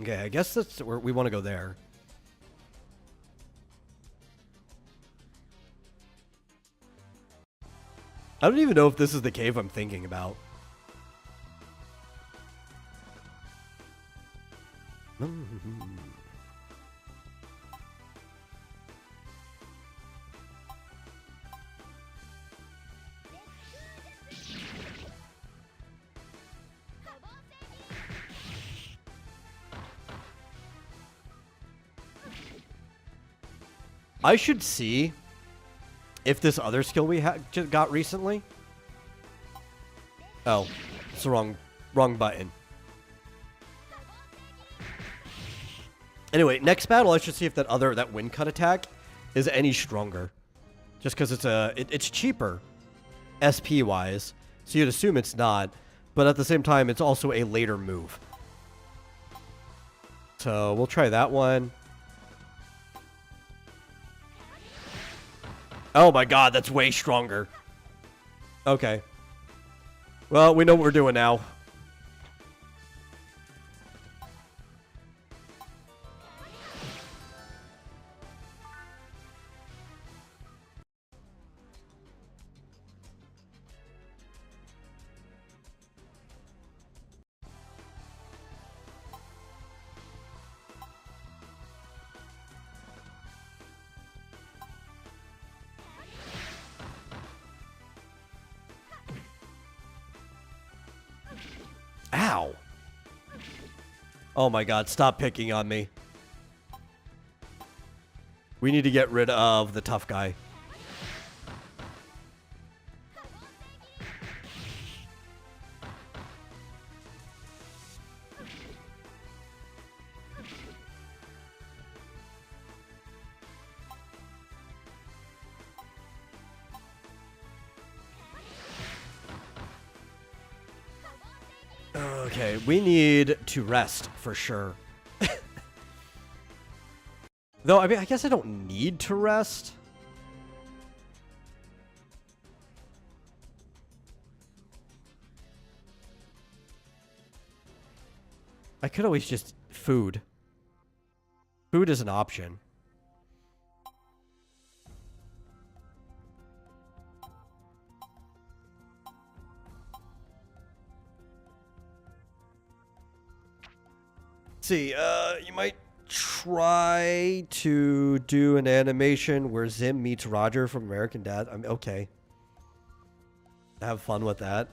Okay, I guess that's where we want to go there. I don't even know if this is the cave I'm thinking about. I should see if this other skill we got recently. Oh, it's the wrong button. Anyway, next battle I should see if that wind cut attack is any stronger. Just because it's cheaper, SP wise, so you'd assume it's not, but at the same time it's also a later move. So we'll try that one. Oh my god, that's way stronger. Okay. Well, we know what we're doing now. Ow. Oh my god, stop picking on me. We need to get rid of the tough guy. Okay, we need to rest for sure. Though, I mean, I guess I don't need to rest. I could always just... Food. Food is an option. Let's see, you might try to do an animation where Zim meets Roger from American Dad. I mean, okay. Have fun with that.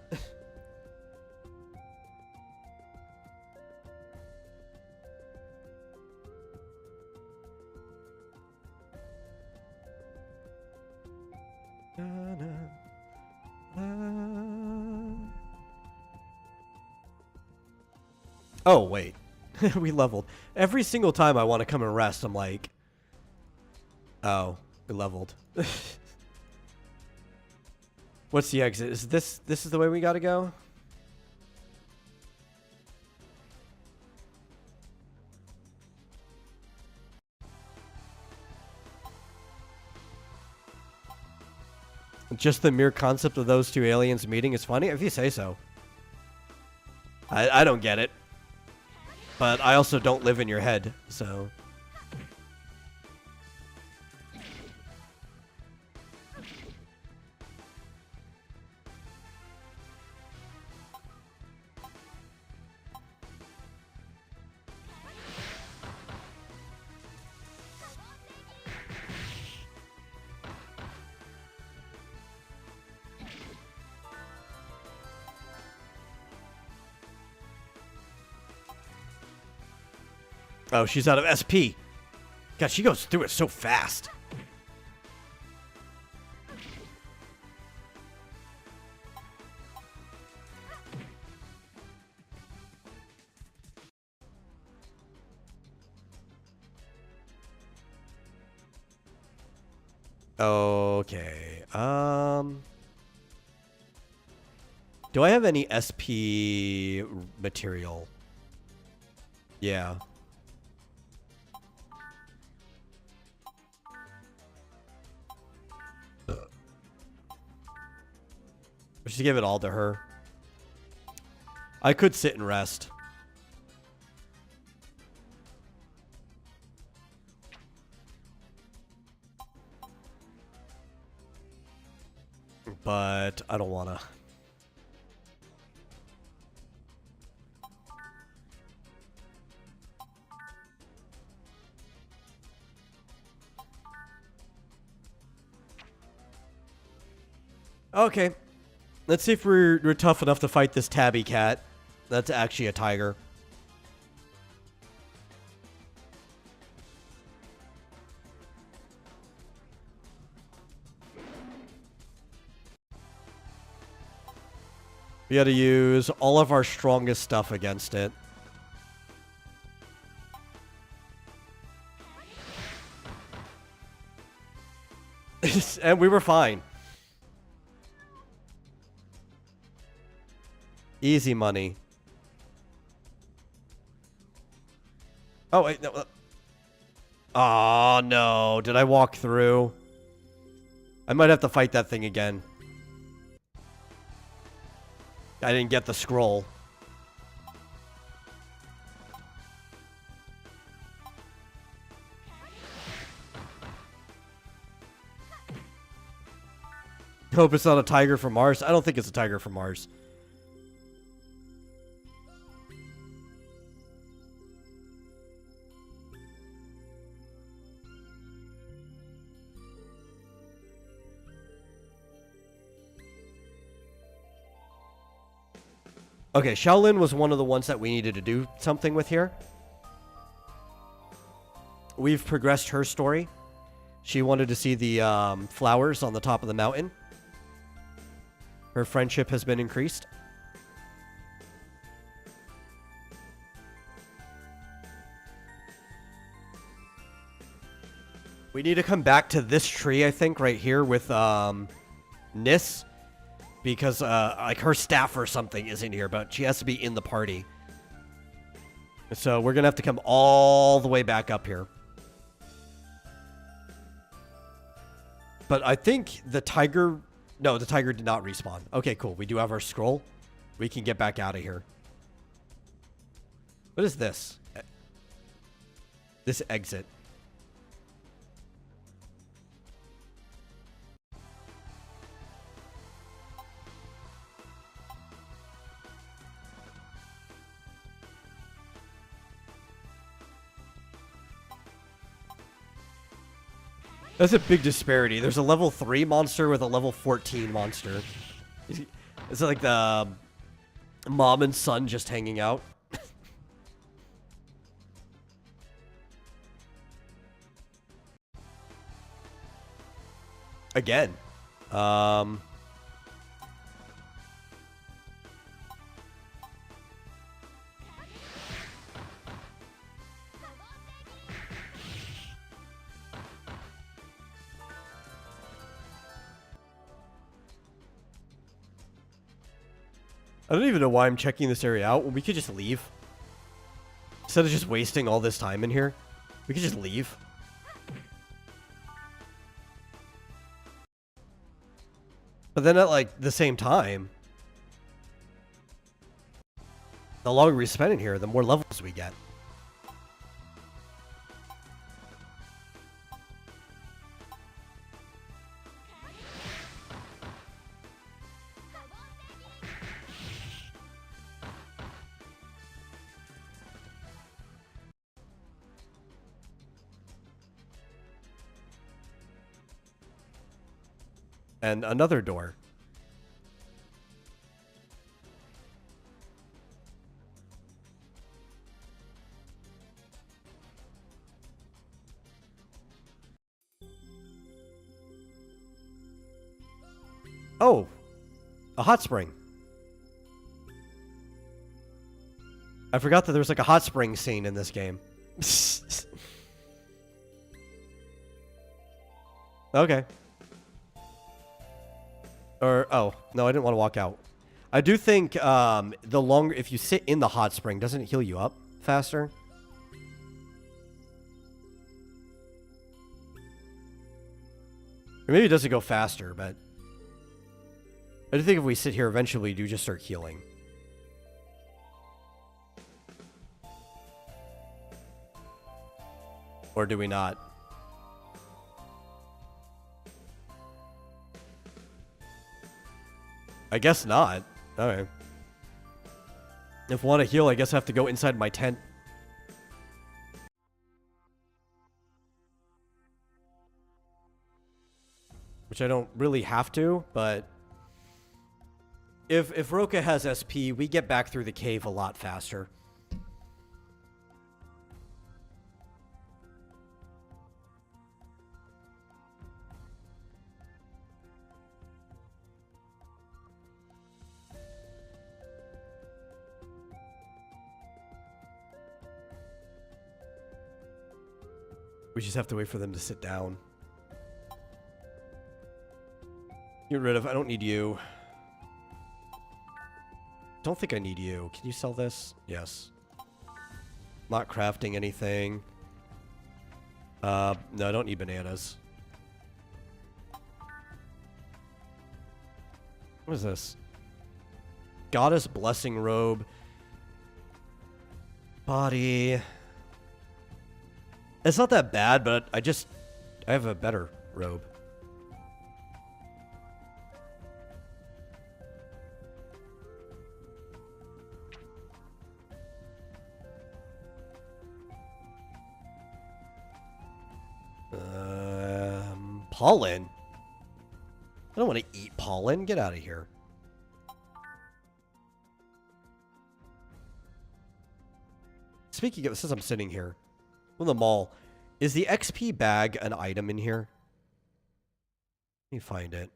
Oh, wait. We leveled. Every single time I want to come and rest, I'm like... Oh, we leveled. What's the exit? Is this is the way we gotta go? Just the mere concept of those two aliens meeting is funny? If you say so. I don't get it. But I also don't live in your head, so... Oh, she's out of SP. God, she goes through it so fast. Okay. Do I have any SP material? Yeah. Just give it all to her. I could sit and rest. But I don't wanna. Okay. Let's see if we're tough enough to fight this tabby cat. That's actually a tiger. We gotta use all of our strongest stuff against it. And we were fine. Easy money. Oh, wait. No. Oh, no. Did I walk through? I might have to fight that thing again. I didn't get the scroll. Hope it's not a tiger from Mars. I don't think it's a tiger from Mars. Okay, Shaolin was one of the ones that we needed to do something with here. We've progressed her story. She wanted to see the flowers on the top of the mountain. Her friendship has been increased. We need to come back to this tree, I think, right here with Nis. Because, like, her staff or something isn't here, but she has to be in the party. So we're going to have to come all the way back up here. But I think the tiger... No, the tiger did not respawn. Okay, cool. We do have our scroll. We can get back out of here. What is this? This exit. That's a big disparity. There's a level 3 monster with a level 14 monster. It's like the mom and son just hanging out. Again. I don't even know why I'm checking this area out when we could just leave. Instead of just wasting all this time in here, we could just leave. But then at like the same time, the longer we spend in here, the more levels we get. And another door. Oh, a hot spring. I forgot that there was like a hot spring scene in this game. Okay. Or, oh, no, I didn't want to walk out. I do think the longer, if you sit in the hot spring, doesn't it heal you up faster? Or maybe it doesn't go faster, but I do think if we sit here, eventually we do just start healing. Or do we not? I guess not. Alright. If I want to heal, I guess I have to go inside my tent. Which I don't really have to, but... If Roka has SP, we get back through the cave a lot faster. We just have to wait for them to sit down. Get rid of... I don't need you. Don't think I need you. Can you sell this? Yes. Not crafting anything. No, I don't need bananas. What is this? Goddess Blessing Robe. Body... It's not that bad, but I have a better robe. Pollen? I don't want to eat pollen. Get out of here. Speaking of, since I'm sitting here, from the mall, is the XP bag an item in here? Let me find it.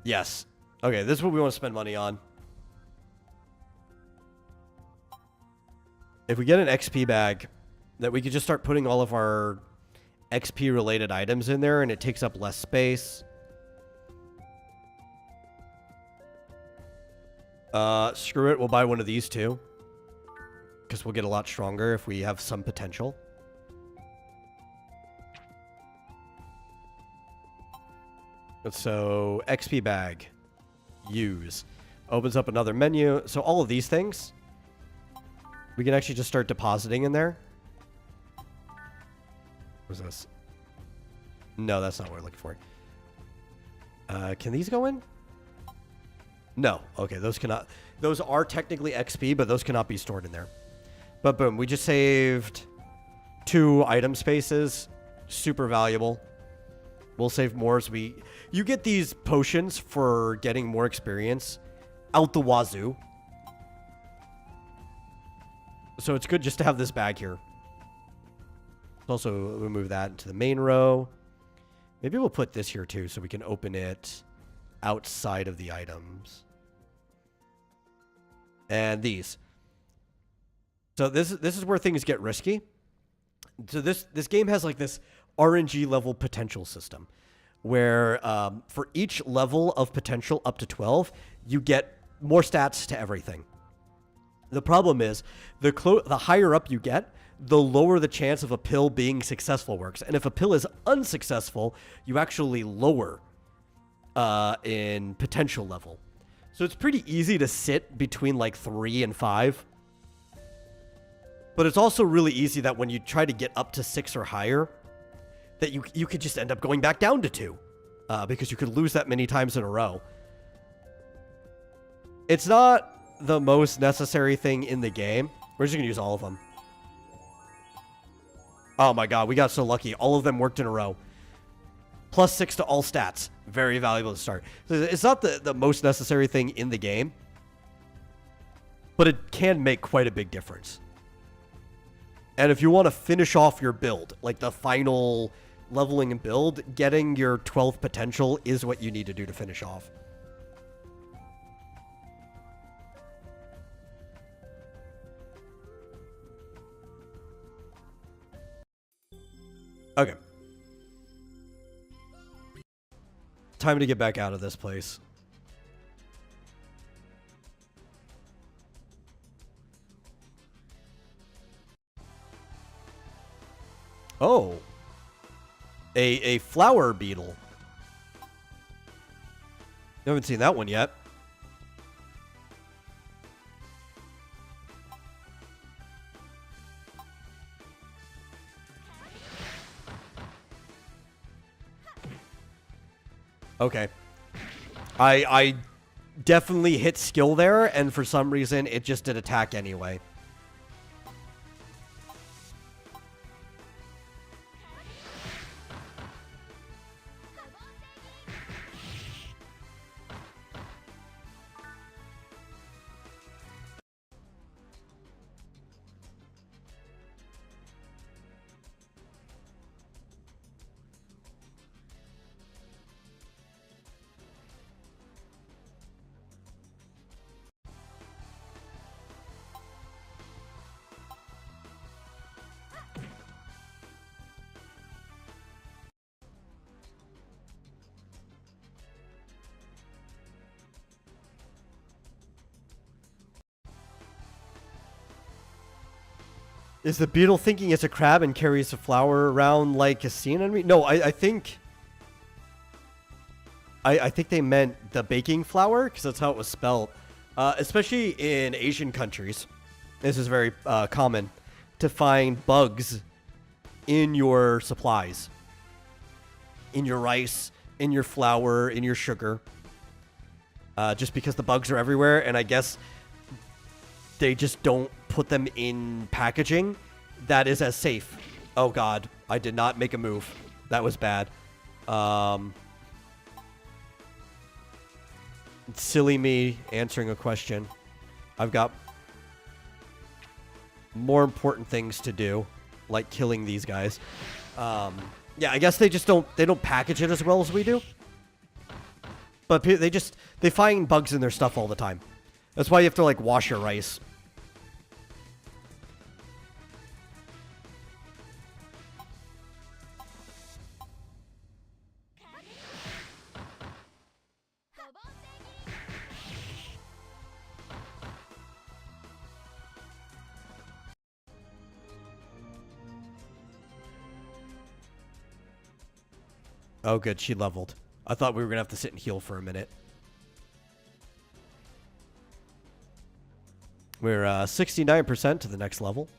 Yes. Okay, this is what we want to spend money on. If we get an XP bag, that we could just start putting all of our XP related items in there and it takes up less space. Screw it. We'll buy one of these too. Because we'll get a lot stronger if we have some potential. So, XP bag. Use. Opens up another menu. So all of these things, we can actually just start depositing in there. What's this? No, that's not what we're looking for. Can these go in? No. Okay, those cannot. Those are technically XP, but those cannot be stored in there. But boom, we just saved 2 item spaces. Super valuable. We'll save more as we... You get these potions for getting more experience out the wazoo. So it's good just to have this bag here. Also, we'll move that into the main row. Maybe we'll put this here too so we can open it outside of the items. And these. So this is where things get risky. So this game has like this RNG level potential system where for each level of potential up to 12, you get more stats to everything. The problem is the higher up you get, the lower the chance of a pill being successful works. And if a pill is unsuccessful, you actually lower in potential level. So it's pretty easy to sit between like 3 and 5. But it's also really easy that when you try to get up to 6 or higher, that you could just end up going back down to 2. Because you could lose that many times in a row. It's not the most necessary thing in the game. We're just going to use all of them. Oh my god, we got so lucky. All of them worked in a row. +6 to all stats. Very valuable to start. So it's not the most necessary thing in the game. But it can make quite a big difference. And if you want to finish off your build, like the final leveling and build, getting your 12th potential is what you need to do to finish off. Okay. Time to get back out of this place. Oh. A flower beetle. You haven't seen that one yet. Okay. I definitely hit skill there, and for some reason, it just did attack anyway. Is the beetle thinking it's a crab and carries a flower around like a sea anemone? No, I think... I think they meant the baking flower, because that's how it was spelled. Especially in Asian countries. This is very common to find bugs in your supplies. In your rice, in your flour, in your sugar. Just because the bugs are everywhere, and I guess they just don't put them in packaging that is as safe. Oh god, I did not make a move. That was bad. Silly me answering a question. I've got more important things to do, like killing these guys. Yeah, I guess they don't package it as well as we do. But they find bugs in their stuff all the time. That's why you have to like wash your rice. Oh, good. She leveled. I thought we were going to have to sit and heal for a minute. We're 69% to the next level.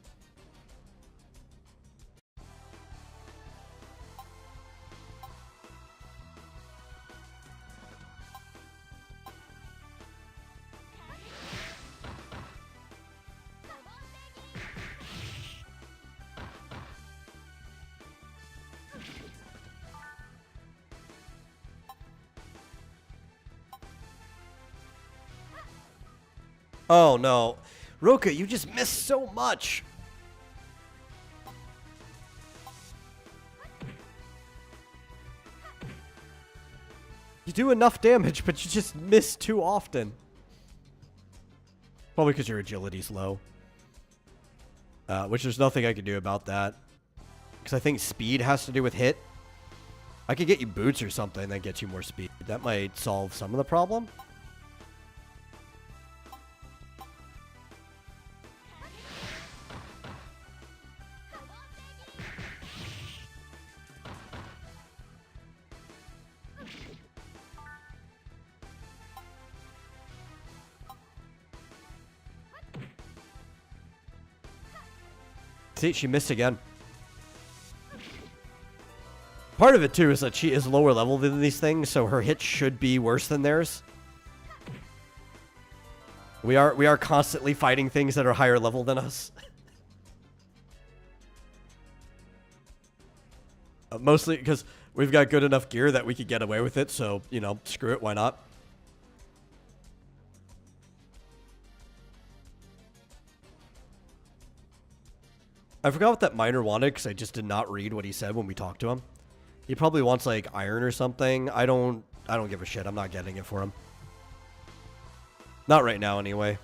Oh, no. Roka, you just missed so much. You do enough damage, but you just miss too often. Probably because your agility's low. Which there's nothing I can do about that. Because I think speed has to do with hit. I could get you boots or something that gets you more speed. That might solve some of the problem. See, she missed again. Part of it, too, is that she is lower level than these things, so her hits should be worse than theirs. We are constantly fighting things that are higher level than us. Mostly because we've got good enough gear that we could get away with it, so, you know, screw it, why not? I forgot what that miner wanted because I just did not read what he said when we talked to him. He probably wants like iron or something. I don't give a shit. I'm not getting it for him. Not right now anyway.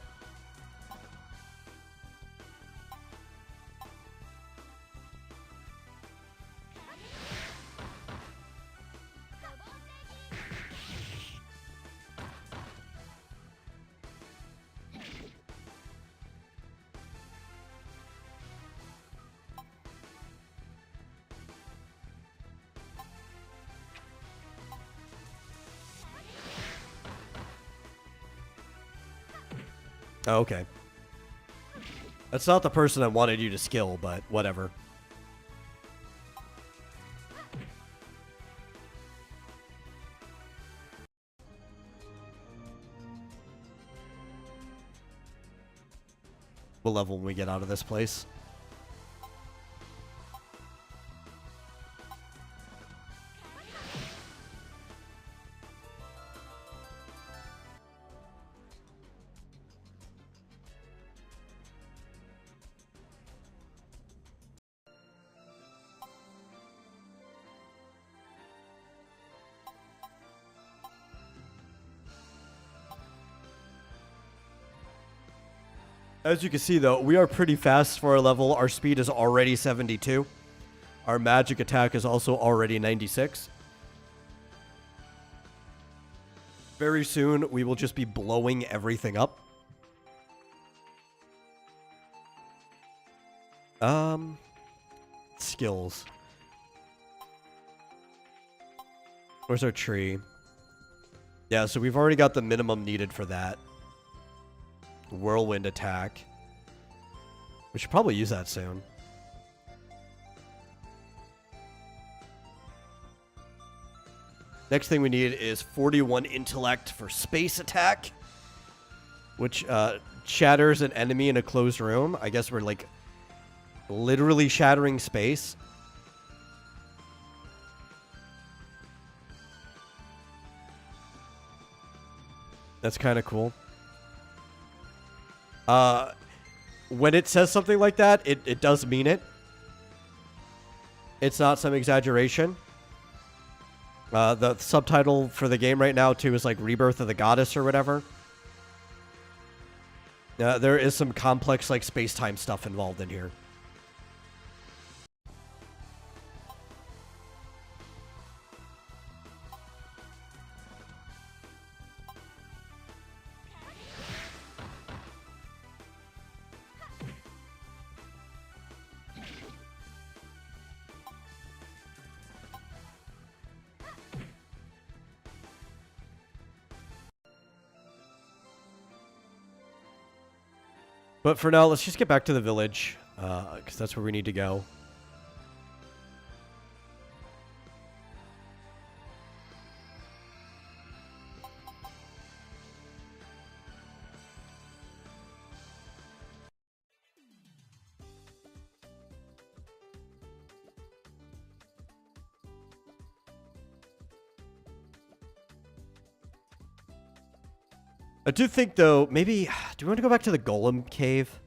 Oh, okay. That's not the person I wanted you to skill, but whatever. We'll level when we get out of this place. As you can see, though, we are pretty fast for our level. Our speed is already 72. Our magic attack is also already 96. Very soon, we will just be blowing everything up. Skills. Where's our tree? Yeah, so we've already got the minimum needed for that. Whirlwind attack. We should probably use that soon. Next thing we need is 41 intellect for space attack, which shatters an enemy in a closed room. I guess we're like literally shattering space. That's kind of cool. When it says something like that, it does mean it. It's not some exaggeration. The subtitle for the game right now, too, is like Rebirth of the Goddess or whatever. There is some complex, like, space-time stuff involved in here. But for now, let's just get back to the village, because that's where we need to go. I do think, though, maybe... Do we want to go back to the Golem Cave?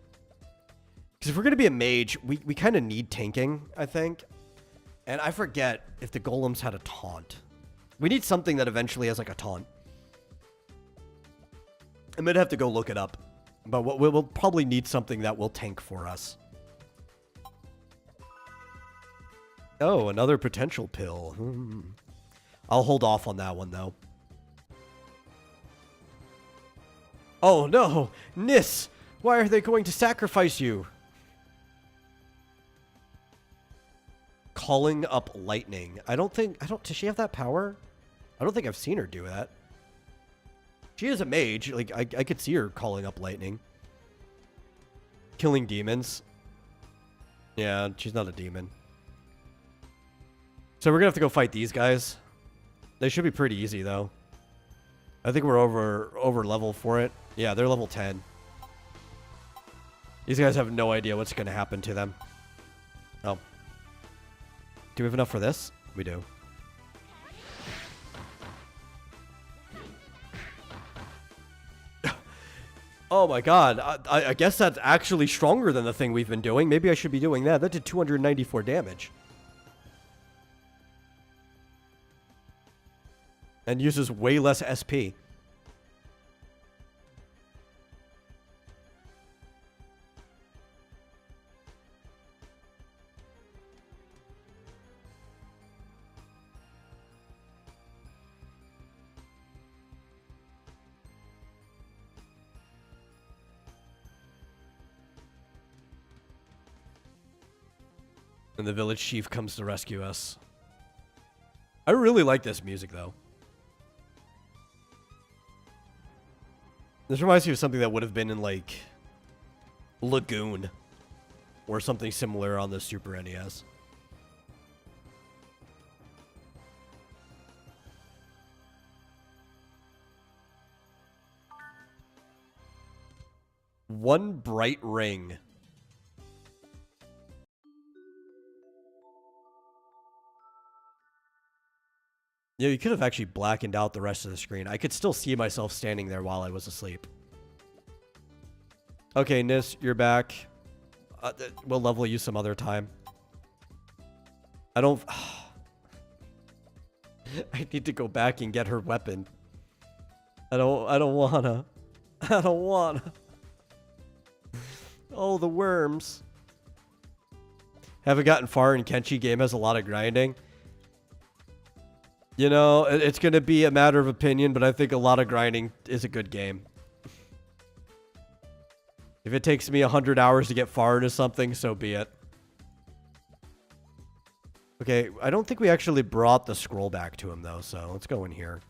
Because if we're going to be a mage, we kind of need tanking, I think. And I forget if the Golems had a taunt. We need something that eventually has, like, a taunt. I'm going to have to go look it up. But we'll probably need something that will tank for us. Oh, another potential pill. I'll hold off on that one, though. Oh no! Nis! Why are they going to sacrifice you? Calling up lightning. Does she have that power? I don't think I've seen her do that. She is a mage. Like, I could see her calling up lightning. Killing demons. Yeah, she's not a demon. So we're gonna have to go fight these guys. They should be pretty easy, though. I think we're over level for it. Yeah, they're level 10. These guys have no idea what's going to happen to them. Oh. Do we have enough for this? We do. Oh my god. I guess that's actually stronger than the thing we've been doing. Maybe I should be doing that. That did 294 damage. And uses way less SP. And the village chief comes to rescue us. I really like this music, though. This reminds me of something that would have been in, like, Lagoon. Or something similar on the Super NES. One bright ring. Yeah, you could have actually blackened out the rest of the screen. I could still see myself standing there while I was asleep. Okay, Nis, you're back. We'll level you some other time. I don't... I need to go back and get her weapon. I don't wanna. I don't wanna. Oh, the worms. Haven't gotten far in Kenshi. Game has a lot of grinding. You know, it's going to be a matter of opinion, but I think a lot of grinding is a good game. If it takes me 100 hours to get far into something, so be it. Okay, I don't think we actually brought the scroll back to him, though, so let's go in here.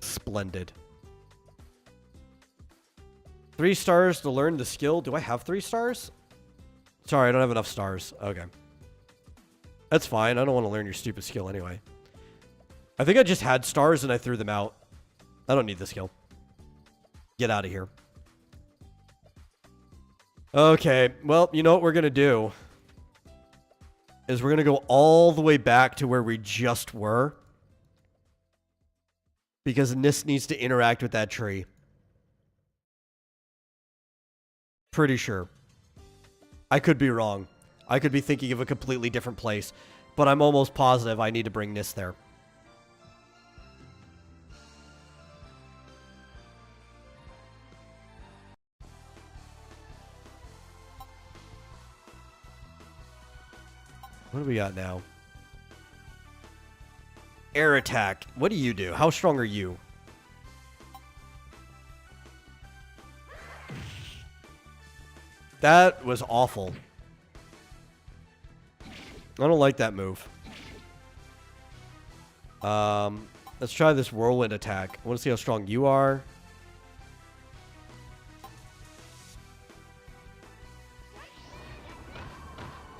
Splendid. 3 stars to learn the skill. Do I have 3 stars? Sorry, I don't have enough stars. Okay. That's fine. I don't want to learn your stupid skill anyway. I think I just had stars and I threw them out. I don't need the skill. Get out of here. Okay. Well, you know what we're going to do? Is we're going to go all the way back to where we just were. Because Nis needs to interact with that tree. Pretty sure. I could be wrong. I could be thinking of a completely different place. But I'm almost positive I need to bring Nis there. What do we got now? Air attack. What do you do? How strong are you? That was awful. I don't like that move. Let's try this whirlwind attack. I want to see how strong you are.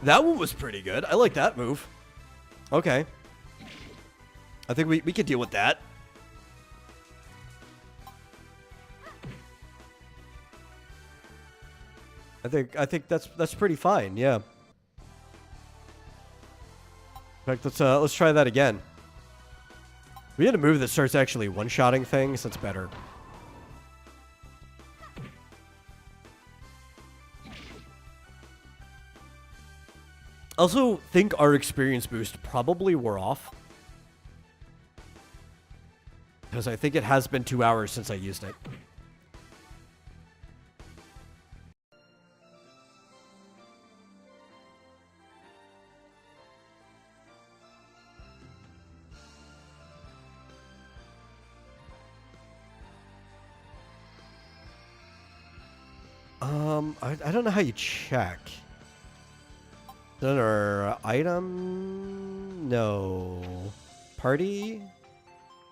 That one was pretty good. I like that move. Okay. I think we could deal with that. I think that's pretty fine. Yeah. In fact, let's try that again. We had a move that starts actually one-shotting things. That's better. Also, think our experience boost probably wore off. Because I think it has been 2 hours since I used it. I don't know how you check. Our item? No. Party?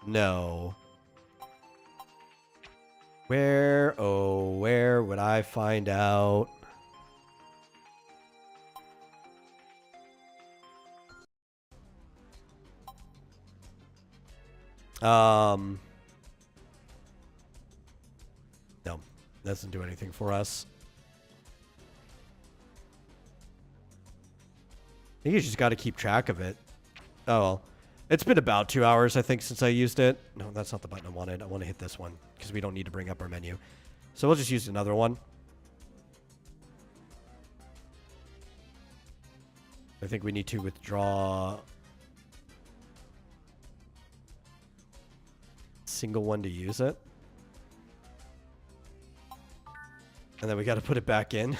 No. Where would I find out? No. Doesn't do anything for us. I think you just got to keep track of it. Oh, well. It's been about 2 hours, I think, since I used it. No, that's not the button I wanted. I want to hit this one because we don't need to bring up our menu. So we'll just use another one. I think we need to withdraw a single one to use it. And then we got to put it back in.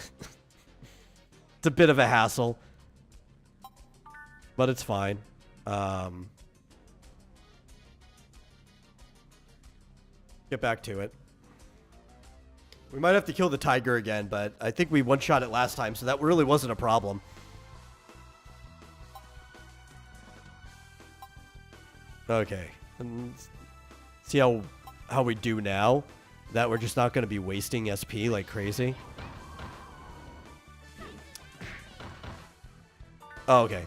It's a bit of a hassle. But it's fine. Get back to it. We might have to kill the tiger again, but I think we one-shot it last time, so that really wasn't a problem. Okay. And see how we do now? That we're just not going to be wasting SP like crazy. Oh, okay.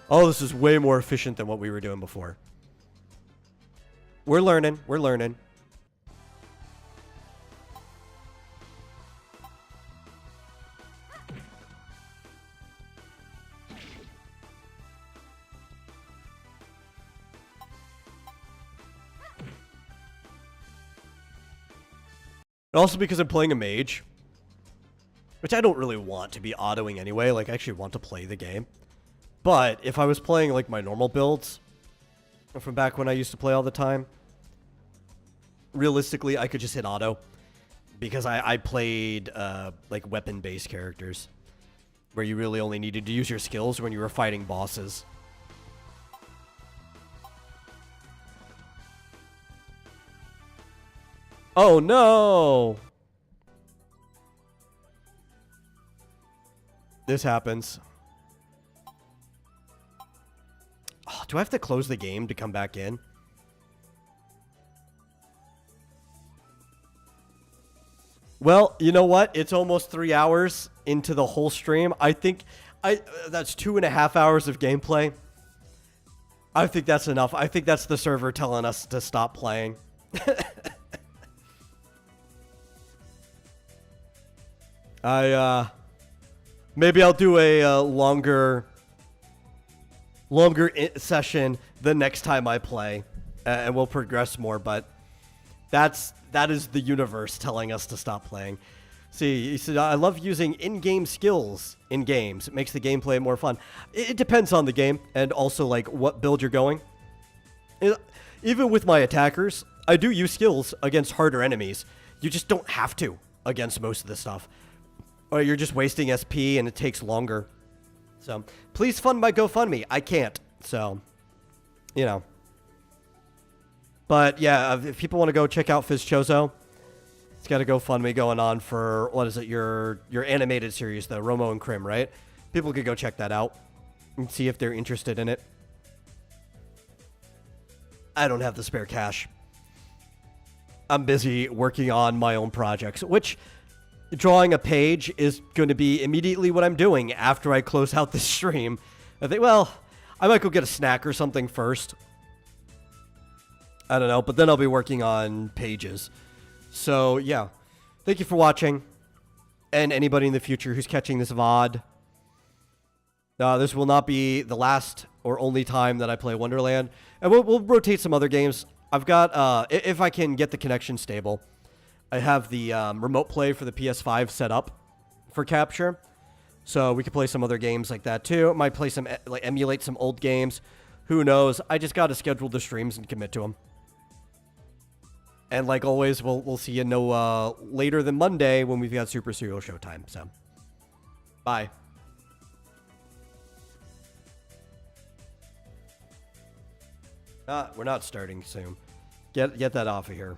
Oh, this is way more efficient than what we were doing before. We're learning. We're learning. Also because I'm playing a mage, which I don't really want to be autoing anyway. Like, I actually want to play the game. But if I was playing, like, my normal builds from back when I used to play all the time, realistically, I could just hit auto. Because I played, like, weapon-based characters, where you really only needed to use your skills when you were fighting bosses. Oh, no! This happens. Oh, do I have to close the game to come back in? Well, you know what? It's almost 3 hours into the whole stream. I think that's 2.5 hours of gameplay. I think that's enough. I think that's the server telling us to stop playing. Maybe I'll do a longer session the next time I play, and we'll progress more. But that is the universe telling us to stop playing. See, he said, I love using in-game skills in games. It makes the gameplay more fun. It depends on the game and also like what build you're going. Even with my attackers, I do use skills against harder enemies. You just don't have to against most of the stuff. Or you're just wasting SP and it takes longer. So, please fund my GoFundMe. I can't. So, you know. But, yeah, if people want to go check out Fizchozo, it's got a GoFundMe going on for, what is it, your animated series, the Romo and Crim, right? People could go check that out. and see if they're interested in it. I don't have the spare cash. I'm busy working on my own projects, which drawing a page is going to be immediately what I'm doing after I close out this stream. I think, well, I might go get a snack or something first. I don't know, but then I'll be working on pages. So, yeah. Thank you for watching. And anybody in the future who's catching this VOD. This will not be the last or only time that I play Wonderland. And we'll rotate some other games. I've got, if I can get the connection stable, I have the remote play for the PS5 set up for capture. So we could play some other games like that too. Might play some, like emulate some old games. Who knows? I just got to schedule the streams and commit to them. And like always, we'll see you no later than Monday when we've got Super Serial Showtime. So, bye. We're not starting soon. Get that off of here.